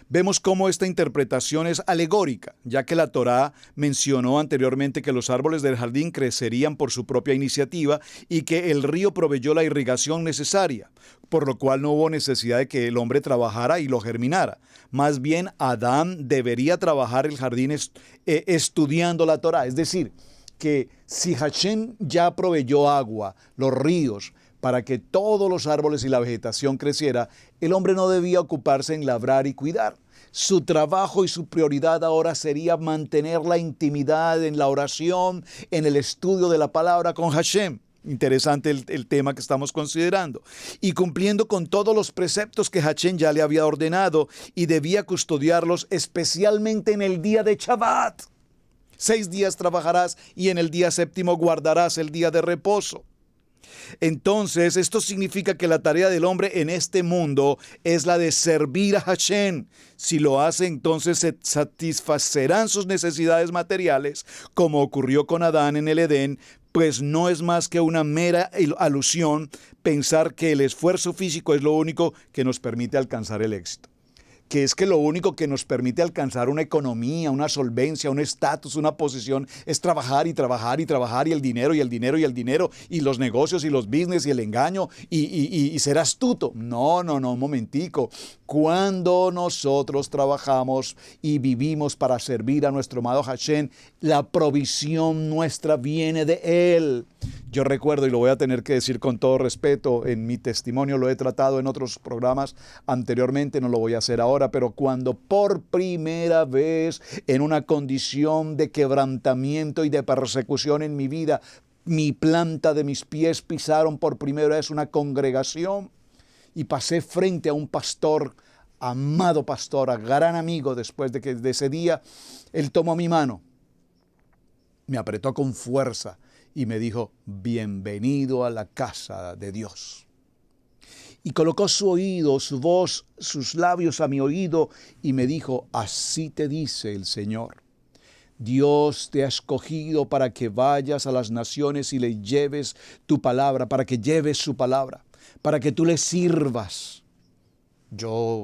Vemos cómo esta interpretación es alegórica, ya que la Torá mencionó anteriormente que los árboles del jardín crecerían por su propia iniciativa y que el río proveyó la irrigación necesaria, por lo cual no hubo necesidad de que el hombre trabajara y lo germinara. Más bien, Adán debería trabajar el jardín estudiando la Torá. Es decir, que si Hashem ya proveyó agua, los ríos, para que todos los árboles y la vegetación creciera, el hombre no debía ocuparse en labrar y cuidar, Su trabajo y su prioridad ahora sería mantener la intimidad en la oración, en el estudio de la palabra con Hashem. Interesante el tema que estamos considerando. Y cumpliendo con todos los preceptos que Hashem ya le había ordenado y debía custodiarlos especialmente en el día de Shabbat. 6 días trabajarás y en el día séptimo guardarás el día de reposo. Entonces, esto significa que la tarea del hombre en este mundo es la de servir a Hashem. Si lo hace, entonces se satisfacerán sus necesidades materiales, como ocurrió con Adán en el Edén, pues no es más que una mera alusión pensar que el esfuerzo físico es lo único que nos permite alcanzar el éxito. Que es que lo único que nos permite alcanzar una economía, una solvencia, un estatus, una posición, es trabajar y trabajar y trabajar, y el dinero y el dinero y el dinero, y los negocios y los business y el engaño y ser astuto. No, un momentico. Cuando nosotros trabajamos y vivimos para servir a nuestro amado Hashem, la provisión nuestra viene de Él. Yo recuerdo, y lo voy a tener que decir con todo respeto, en mi testimonio lo he tratado en otros programas anteriormente, no lo voy a hacer ahora, pero cuando por primera vez en una condición de quebrantamiento y de persecución en mi vida, mi planta de mis pies pisaron por primera vez una congregación y pasé frente a un pastor, amado pastor, a gran amigo, después de ese día, él tomó mi mano, me apretó con fuerza y me dijo, bienvenido a la casa de Dios. Y colocó su oído, su voz, sus labios a mi oído y me dijo, así te dice el Señor. Dios te ha escogido para que vayas a las naciones y le lleves tu palabra, para que lleves su palabra, para que tú le sirvas.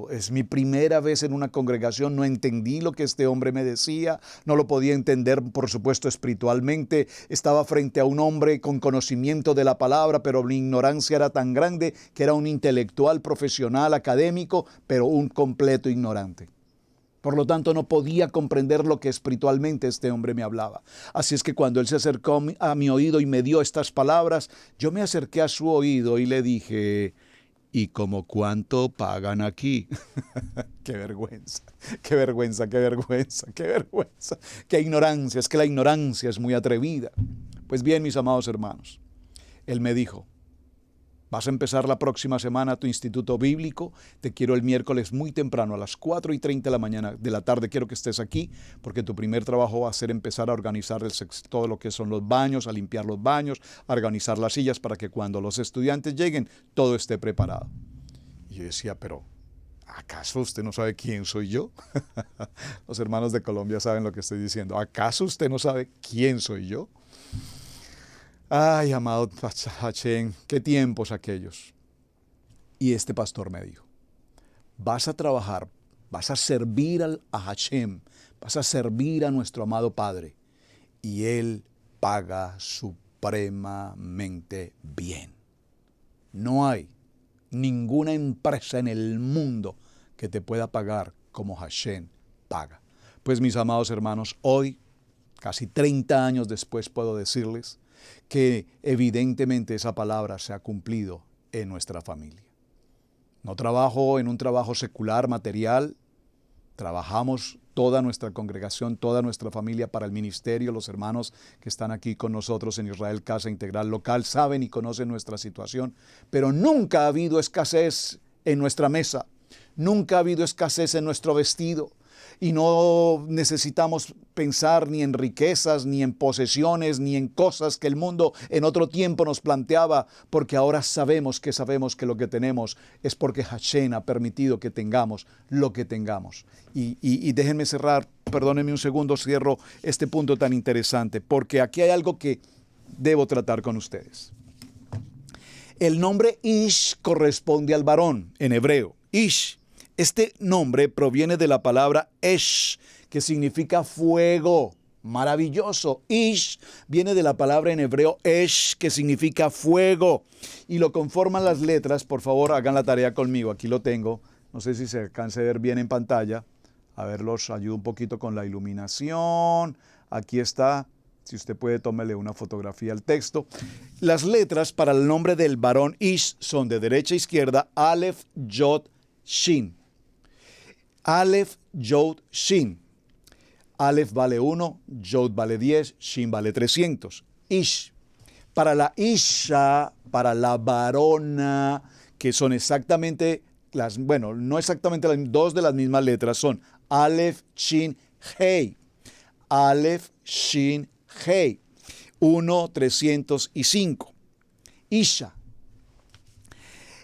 Es mi primera vez en una congregación, no entendí lo que este hombre me decía, no lo podía entender, por supuesto, espiritualmente. Estaba frente a un hombre con conocimiento de la palabra, pero mi ignorancia era tan grande que era un intelectual, profesional, académico, pero un completo ignorante. Por lo tanto, no podía comprender lo que espiritualmente este hombre me hablaba. Así es que cuando él se acercó a mi oído y me dio estas palabras, yo me acerqué a su oído y le dije, ¿y como cuánto pagan aquí? ¡Qué vergüenza! ¡Qué vergüenza! ¡Qué vergüenza! ¡Qué vergüenza! ¡Qué ignorancia! Es que la ignorancia es muy atrevida. Pues bien, mis amados hermanos, él me dijo, vas a empezar la próxima semana tu instituto bíblico, te quiero el miércoles muy temprano, a las 4:30 de la tarde, quiero que estés aquí, porque tu primer trabajo va a ser empezar a organizar todo lo que son los baños, a limpiar los baños, a organizar las sillas, para que cuando los estudiantes lleguen, todo esté preparado. Y yo decía, pero ¿acaso usted no sabe quién soy yo? Los hermanos de Colombia saben lo que estoy diciendo. ¿Acaso usted no sabe quién soy yo? Ay, amado Hashem, qué tiempos aquellos. Y este pastor me dijo, vas a trabajar, vas a servir a Hashem, vas a servir a nuestro amado Padre, y Él paga supremamente bien. No hay ninguna empresa en el mundo que te pueda pagar como Hashem paga. Pues mis amados hermanos, hoy, casi 30 años después, puedo decirles que evidentemente esa palabra se ha cumplido en nuestra familia. No trabajo en un trabajo secular, material. Trabajamos toda nuestra congregación, toda nuestra familia para el ministerio. Los hermanos que están aquí con nosotros en Israel Casa Integral Local saben y conocen nuestra situación, pero nunca ha habido escasez en nuestra mesa, nunca ha habido escasez en nuestro vestido. Y no necesitamos pensar ni en riquezas, ni en posesiones, ni en cosas que el mundo en otro tiempo nos planteaba, porque ahora sabemos que lo que tenemos es porque Hashem ha permitido que tengamos lo que tengamos. Y déjenme cerrar, perdónenme un segundo, cierro este punto tan interesante, porque aquí hay algo que debo tratar con ustedes. El nombre Ish corresponde al varón en hebreo, Ish. Este nombre proviene de la palabra Esh, que significa fuego. Maravilloso. Ish viene de la palabra en hebreo Esh, que significa fuego. Y lo conforman las letras. Por favor, hagan la tarea conmigo. Aquí lo tengo. No sé si se alcanza a ver bien en pantalla. A ver, los ayudo un poquito con la iluminación. Aquí está. Si usted puede, tómele una fotografía al texto. Las letras para el nombre del varón Ish son de derecha a izquierda, Aleph, Yod, Shin. Aleph, Yod, Shin. Aleph vale 1, Yod vale 10, Shin vale 300. Ish. Para la Isha, para la varona, que son exactamente no exactamente las dos de las mismas letras, son Aleph, Shin, Hei. Aleph, Shin, Hei. 1, 305. Isha.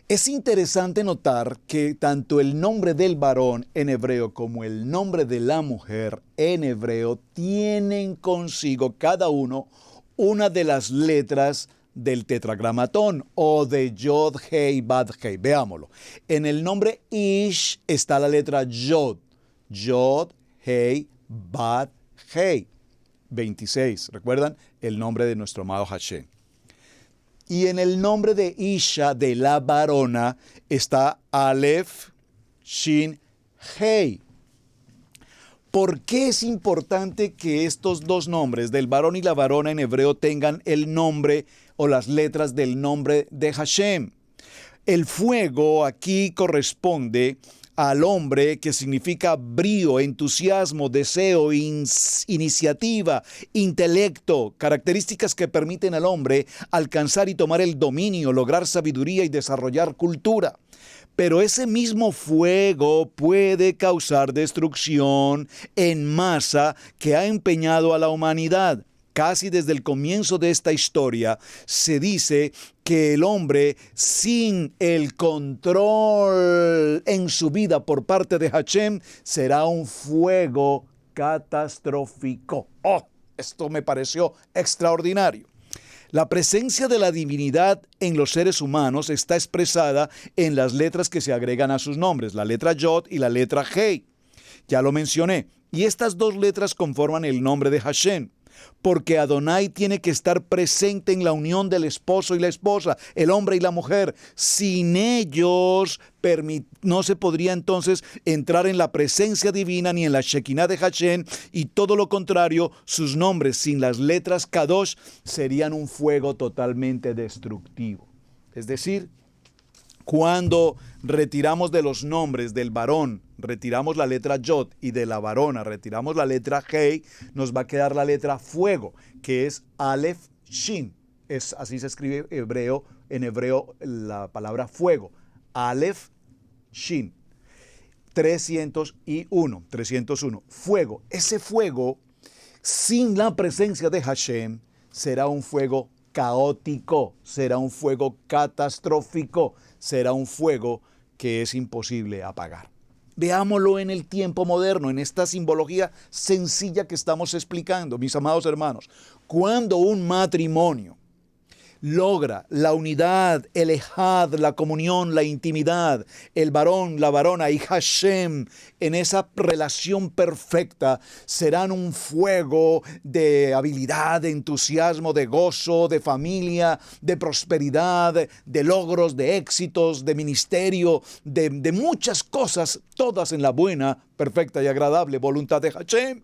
Es interesante notar que tanto el nombre del varón en hebreo como el nombre de la mujer en hebreo tienen consigo cada uno una de las letras del tetragramatón o de Yod, Hei, Bad, Hei. Veámoslo. En el nombre Ish está la letra Yod. Yod, Hei, Bad, Hei. 26. ¿Recuerdan? El nombre de nuestro amado Hashem. Y en el nombre de Isha, de la varona, está Aleph, Shin, Hei. ¿Por qué es importante que estos dos nombres, del varón y la varona en hebreo, tengan el nombre o las letras del nombre de Hashem? El fuego aquí corresponde al hombre, que significa brío, entusiasmo, deseo, iniciativa, intelecto, características que permiten al hombre alcanzar y tomar el dominio, lograr sabiduría y desarrollar cultura. Pero ese mismo fuego puede causar destrucción en masa que ha empeñado a la humanidad. Casi desde el comienzo de esta historia se dice que el hombre, sin el control en su vida por parte de Hashem, será un fuego catastrófico. ¡Oh! Esto me pareció extraordinario. La presencia de la divinidad en los seres humanos está expresada en las letras que se agregan a sus nombres, la letra Yod y la letra Hei. Ya lo mencioné. Y estas dos letras conforman el nombre de Hashem, porque Adonai tiene que estar presente en la unión del esposo y la esposa, el hombre y la mujer. Sin ellos no se podría entonces entrar en la presencia divina ni en la Shekinah de Hashem, y todo lo contrario, sus nombres sin las letras Kadosh serían un fuego totalmente destructivo. Es decir, cuando retiramos de los nombres del varón, retiramos la letra Yod, y de la varona retiramos la letra Hei, nos va a quedar la letra fuego, que es Aleph, Shin. Así se escribe en hebreo la palabra fuego. Aleph, Shin. 301. Fuego. Ese fuego, sin la presencia de Hashem, será un fuego caótico, será un fuego catastrófico, será un fuego que es imposible apagar. Veámoslo en el tiempo moderno, en esta simbología sencilla que estamos explicando, mis amados hermanos. Cuando un matrimonio logra la unidad, el ejad, la comunión, la intimidad, el varón, la varona y Hashem, en esa relación perfecta, serán un fuego de habilidad, de entusiasmo, de gozo, de familia, de prosperidad, de logros, de éxitos, de ministerio, de muchas cosas, todas en la buena, perfecta y agradable voluntad de Hashem.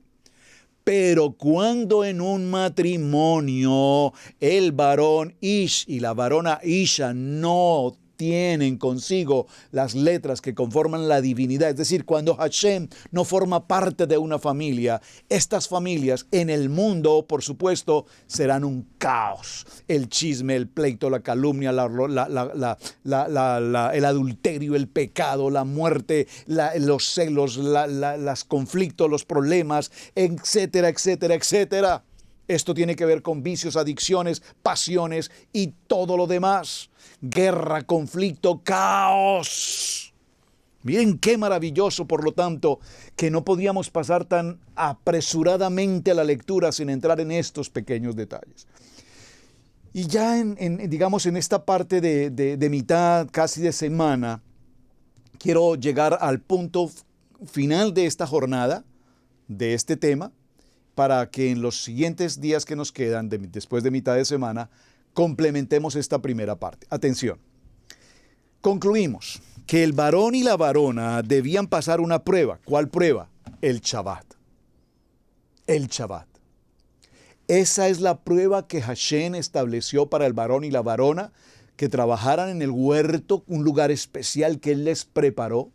Pero cuando en un matrimonio el varón Ish y la varona Isha no tienen consigo las letras que conforman la divinidad, es decir, cuando Hashem no forma parte de una familia, estas familias en el mundo, por supuesto, serán un caos. El chisme, el pleito, la calumnia, el adulterio, el pecado, la muerte, los celos, los conflictos, los problemas, etcétera, etcétera, etcétera. Esto tiene que ver con vicios, adicciones, pasiones y todo lo demás. Guerra, conflicto, caos. Miren qué maravilloso, por lo tanto, que no podíamos pasar tan apresuradamente a la lectura sin entrar en estos pequeños detalles. Y ya digamos en esta parte de mitad, casi de semana, quiero llegar al punto final de esta jornada, de este tema, para que en los siguientes días que nos quedan, después de mitad de semana, complementemos esta primera parte. Atención. Concluimos que el varón y la varona debían pasar una prueba. ¿Cuál prueba? El Shabbat. El Shabbat. Esa es la prueba que Hashem estableció para el varón y la varona, que trabajaran en el huerto, un lugar especial que Él les preparó.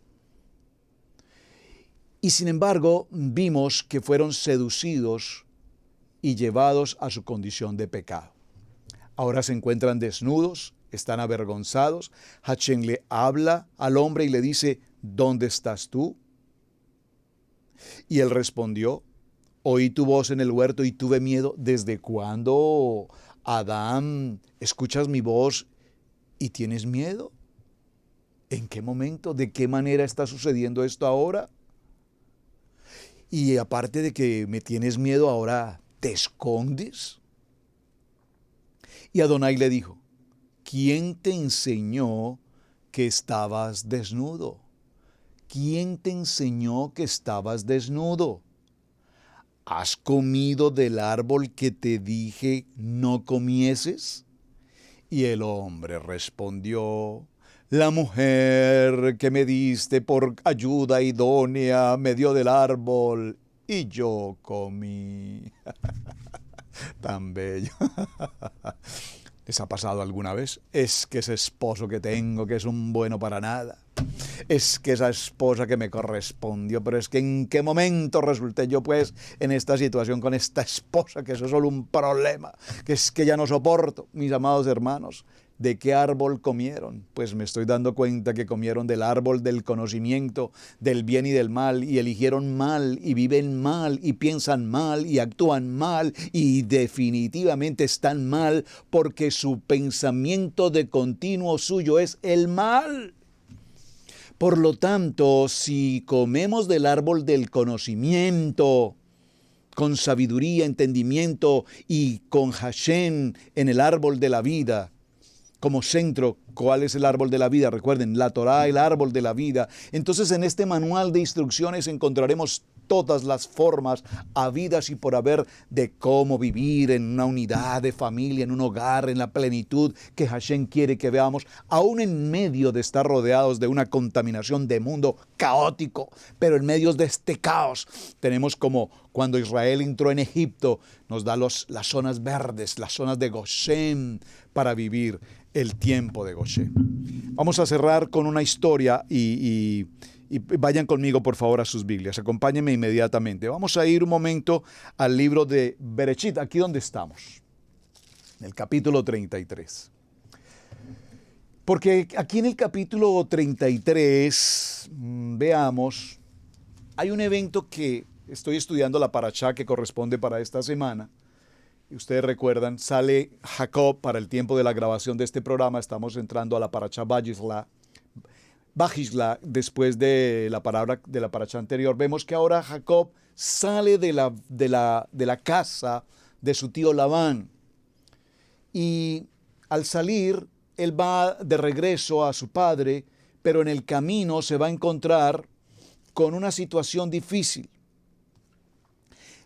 Y sin embargo, vimos que fueron seducidos y llevados a su condición de pecado. Ahora se encuentran desnudos, están avergonzados. Hashem le habla al hombre y le dice, ¿dónde estás tú? Y él respondió, oí tu voz en el huerto y tuve miedo. ¿Desde cuándo, Adán, escuchas mi voz y tienes miedo? ¿En qué momento? ¿De qué manera está sucediendo esto ahora? Y aparte de que me tienes miedo, ahora te escondes. Y Adonai le dijo, ¿quién te enseñó que estabas desnudo? ¿Quién te enseñó que estabas desnudo? ¿Has comido del árbol que te dije no comieses? Y el hombre respondió, la mujer que me diste por ayuda idónea me dio del árbol y yo comí. Tan bello. ¿Les ha pasado alguna vez? Es que ese esposo que tengo, que es un bueno para nada. Es que esa esposa que me correspondió, pero es que ¿en qué momento resulté yo pues en esta situación con esta esposa? Que eso es solo un problema, que es que ya no soporto. Mis amados hermanos, ¿de qué árbol comieron? Pues me estoy dando cuenta que comieron del árbol del conocimiento, del bien y del mal, y eligieron mal, y viven mal, y piensan mal, y actúan mal, y definitivamente están mal, porque su pensamiento de continuo suyo es el mal. Por lo tanto, si comemos del árbol del conocimiento, con sabiduría, entendimiento, y con Hashem en el árbol de la vida, como centro, ¿cuál es el árbol de la vida? Recuerden, la Torá, el árbol de la vida. Entonces en este manual de instrucciones encontraremos todas las formas habidas y por haber de cómo vivir en una unidad de familia, en un hogar, en la plenitud que Hashem quiere que veamos, aún en medio de estar rodeados de una contaminación de mundo caótico, pero en medio de este caos tenemos como cuando Israel entró en Egipto, nos da las zonas verdes, las zonas de Goshen para vivir el tiempo de Goshen. Vamos a cerrar con una historia y vayan conmigo por favor a sus Biblias, acompáñenme inmediatamente. Vamos a ir un momento al libro de Bereshit, aquí donde estamos, en el capítulo 33. Porque aquí en el capítulo 33, veamos, hay un evento que estoy estudiando la parashá que corresponde para esta semana. Y ustedes recuerdan, sale Jacob para el tiempo de la grabación de este programa, estamos entrando a la parashá Vajisla, después de la palabra de la parashá anterior. Vemos que ahora Jacob sale de la casa de su tío Labán. Y al salir, él va de regreso a su padre, pero en el camino se va a encontrar con una situación difícil.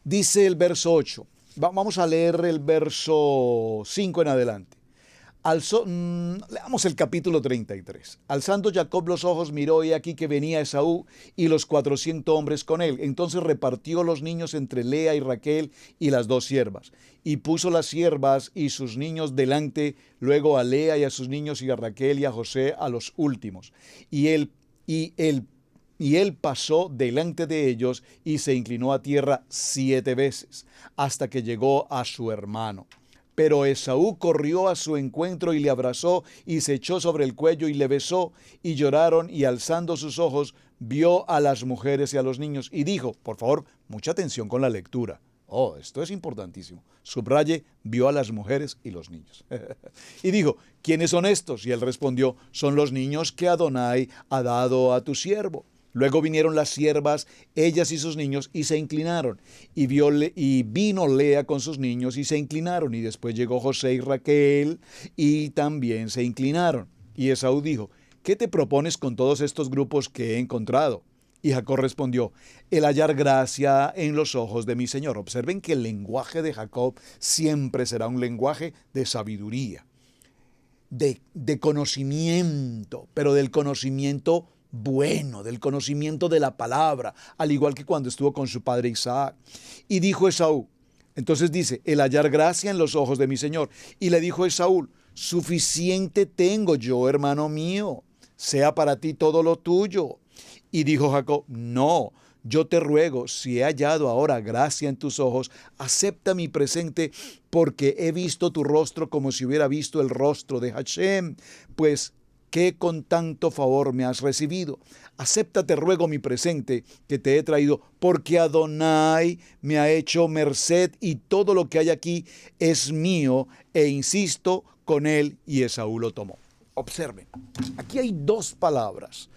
Dice el verso 8. Vamos a leer el verso 5 en adelante. Leamos el capítulo 33. Alzando Jacob los ojos, miró y aquí que venía Esaú y los 400 hombres con él. Entonces repartió los niños entre Lea y Raquel y las dos siervas. Y puso las siervas y sus niños delante, luego a Lea y a sus niños y a Raquel y a José a los últimos. Y él pasó delante de ellos y se inclinó a tierra 7 veces, hasta que llegó a su hermano. Pero Esaú corrió a su encuentro y le abrazó y se echó sobre el cuello y le besó, y lloraron, y alzando sus ojos vio a las mujeres y a los niños y dijo, por favor, mucha atención con la lectura. Oh, esto es importantísimo. Subraye, vio a las mujeres y los niños. Y dijo, ¿quiénes son estos? Y él respondió, son los niños que Adonai ha dado a tu siervo. Luego vinieron las siervas, ellas y sus niños, y se inclinaron. Y vino Lea con sus niños, y se inclinaron. Y después llegó José y Raquel, y también se inclinaron. Y Esaú dijo, ¿qué te propones con todos estos grupos que he encontrado? Y Jacob respondió, el hallar gracia en los ojos de mi Señor. Observen que el lenguaje de Jacob siempre será un lenguaje de sabiduría, de conocimiento, pero del conocimiento bueno, del conocimiento de la palabra, al igual que cuando estuvo con su padre Isaac. Y dijo Esaú, entonces dice, el hallar gracia en los ojos de mi Señor. Y le dijo Esaú, suficiente tengo yo, hermano mío, sea para ti todo lo tuyo. Y dijo Jacob, no, Yo te ruego, si he hallado ahora gracia en tus ojos, acepta mi presente, porque he visto tu rostro como si hubiera visto el rostro de Hashem, pues que con tanto favor me has recibido. Acepta, te ruego, mi presente que te he traído, porque Adonai me ha hecho merced y todo lo que hay aquí es mío, e insisto con él, y Esaú lo tomó. Observen, aquí hay dos palabras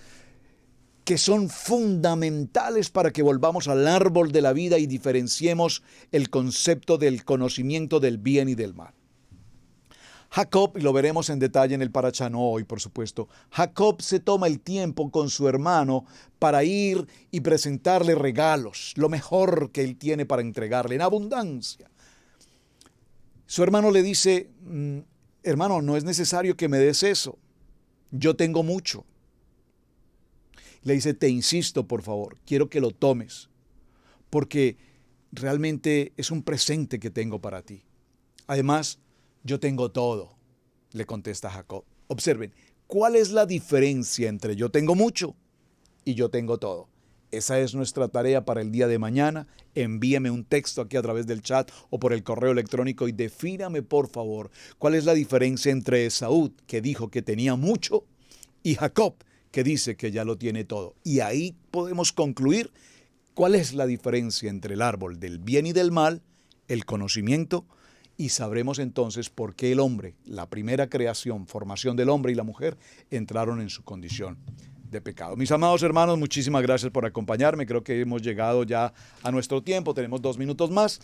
que son fundamentales para que volvamos al árbol de la vida y diferenciemos el concepto del conocimiento del bien y del mal. Jacob, y lo veremos en detalle en el Parashá hoy, por supuesto, Jacob se toma el tiempo con su hermano para ir y presentarle regalos, lo mejor que él tiene para entregarle, en abundancia. Su hermano le dice, hermano, no es necesario que me des eso, yo tengo mucho. Le dice, te insisto, por favor, quiero que lo tomes, porque realmente es un presente que tengo para ti. Además, yo tengo todo, le contesta Jacob. Observen, ¿cuál es la diferencia entre yo tengo mucho y yo tengo todo? Esa es nuestra tarea para el día de mañana. Envíame un texto aquí a través del chat o por el correo electrónico y defíname, por favor, cuál es la diferencia entre Esaú, que dijo que tenía mucho, y Jacob, que dice que ya lo tiene todo. Y ahí podemos concluir cuál es la diferencia entre el árbol del bien y del mal, el conocimiento, y sabremos entonces por qué el hombre, la primera creación, formación del hombre y la mujer, entraron en su condición de pecado. Mis amados hermanos, muchísimas gracias por acompañarme. Creo que hemos llegado ya a nuestro tiempo. Tenemos 2 minutos más.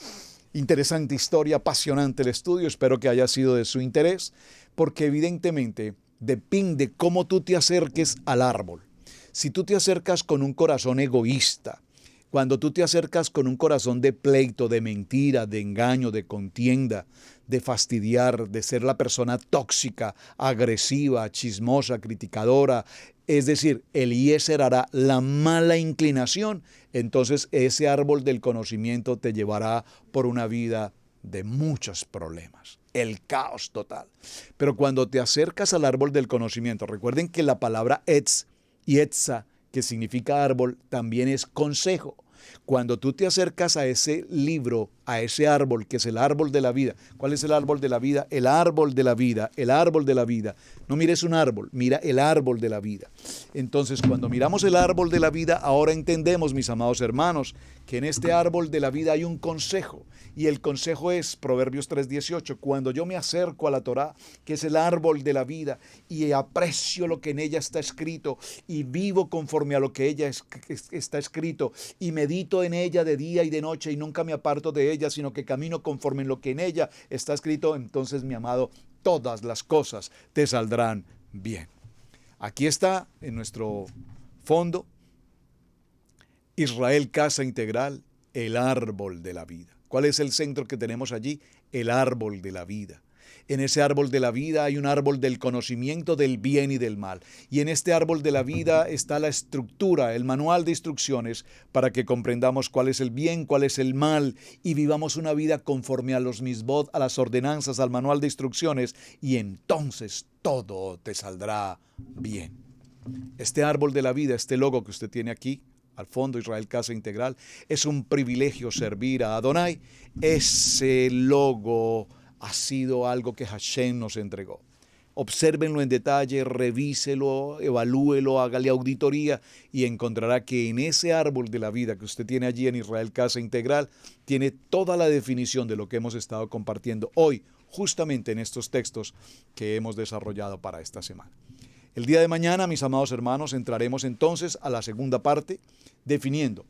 Interesante historia, apasionante el estudio. Espero que haya sido de su interés, porque evidentemente depende cómo tú te acerques al árbol. Si tú te acercas con un corazón egoísta, cuando tú te acercas con un corazón de pleito, de mentira, de engaño, de contienda, de fastidiar, de ser la persona tóxica, agresiva, chismosa, criticadora, es decir, Eliezer hará la mala inclinación, entonces ese árbol del conocimiento te llevará por una vida de muchos problemas, el caos total. Pero cuando te acercas al árbol del conocimiento, recuerden que la palabra etz y etza, que significa árbol, también es consejo. Cuando tú te acercas a ese libro, a ese árbol, que es el árbol de la vida. ¿Cuál es el árbol de la vida? El árbol de la vida, el árbol de la vida. No mires un árbol, mira el árbol de la vida. Entonces, cuando miramos el árbol de la vida, ahora entendemos, mis amados hermanos, que en este árbol de la vida hay un consejo. Y el consejo es Proverbios 3:18. Cuando yo me acerco a la Torá, que es el árbol de la vida, y aprecio lo que en ella está escrito, y vivo conforme a lo que ella está escrito, y medito en ella de día y de noche, y nunca me aparto de ella, sino que camino conforme en lo que en ella está escrito, entonces, mi amado, todas las cosas te saldrán bien. Aquí está en nuestro fondo Israel Casa Integral, el árbol de la vida. ¿Cuál es el centro que tenemos allí? El árbol de la vida. En ese árbol de la vida hay un árbol del conocimiento del bien y del mal. Y en este árbol de la vida está la estructura, el manual de instrucciones para que comprendamos cuál es el bien, cuál es el mal y vivamos una vida conforme a los misbot, a las ordenanzas, al manual de instrucciones, y entonces todo te saldrá bien. Este árbol de la vida, este logo que usted tiene aquí, al fondo, Israel Casa Integral, es un privilegio servir a Adonai. Ese logo ha sido algo que Hashem nos entregó. Obsérvenlo en detalle, revíselo, evalúelo, hágale auditoría y encontrará que en ese árbol de la vida que usted tiene allí en Israel Casa Integral, tiene toda la definición de lo que hemos estado compartiendo hoy, justamente en estos textos que hemos desarrollado para esta semana. El día de mañana, mis amados hermanos, entraremos entonces a la segunda parte, definiendo,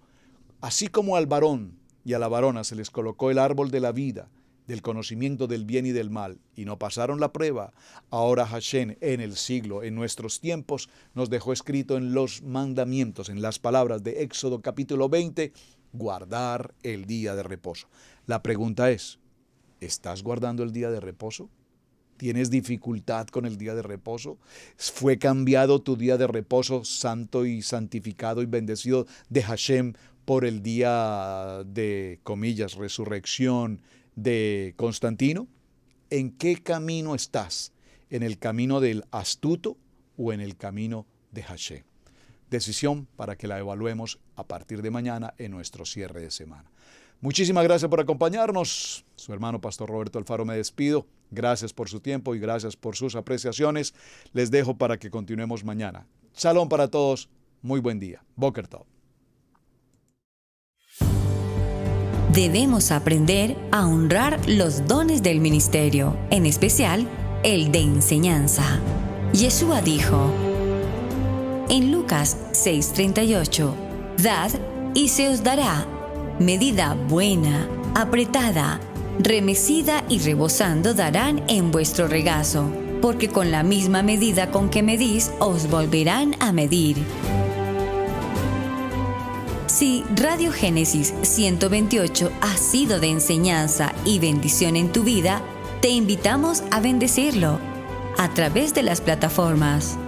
así como al varón y a la varona se les colocó el árbol de la vida, del conocimiento del bien y del mal, y no pasaron la prueba, ahora Hashem en el siglo, en nuestros tiempos, nos dejó escrito en los mandamientos, en las palabras de Éxodo capítulo 20, guardar el día de reposo. La pregunta es, ¿estás guardando el día de reposo? ¿Tienes dificultad con el día de reposo? ¿Fue cambiado tu día de reposo santo y santificado y bendecido de Hashem por el día de, comillas, resurrección de Constantino? ¿En qué camino estás? ¿En el camino del astuto o en el camino de Hashem? decisión para que la evaluemos a partir de mañana en nuestro cierre de semana. Muchísimas gracias por acompañarnos. Su hermano Pastor Roberto Alfaro me despido. Gracias por su tiempo y gracias por sus apreciaciones. Les dejo para que continuemos mañana. Shalom para todos. Muy buen día. Boker Tov. Debemos aprender a honrar los dones del ministerio, en especial el de enseñanza. Yeshua dijo en Lucas 6:38, «Dad y se os dará, medida buena, apretada, remecida y rebosando darán en vuestro regazo, porque con la misma medida con que medís os volverán a medir». Si Radio Génesis 128 ha sido de enseñanza y bendición en tu vida, te invitamos a bendecirlo a través de las plataformas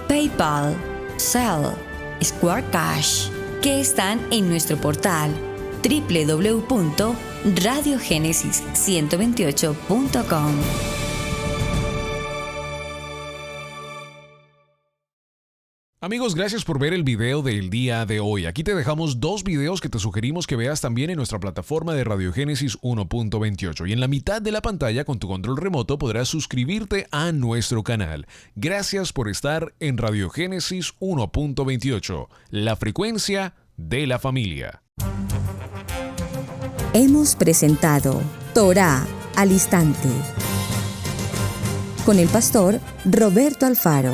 PayPal, Zelle, Square Cash, que están en nuestro portal www.radiogenesis128.com. Amigos, gracias por ver el video del día de hoy. Aquí te dejamos 2 videos que te sugerimos que veas también en nuestra plataforma de Radio Génesis 1.28. Y en la mitad de la pantalla con tu control remoto podrás suscribirte a nuestro canal. Gracias por estar en Radio Génesis 1.28, la frecuencia de la familia. Hemos presentado Torá al Instante con el pastor Roberto Alfaro.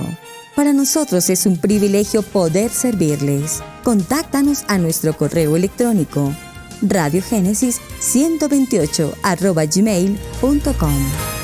Para nosotros es un privilegio poder servirles. Contáctanos a nuestro correo electrónico radiogenesis128@gmail.com.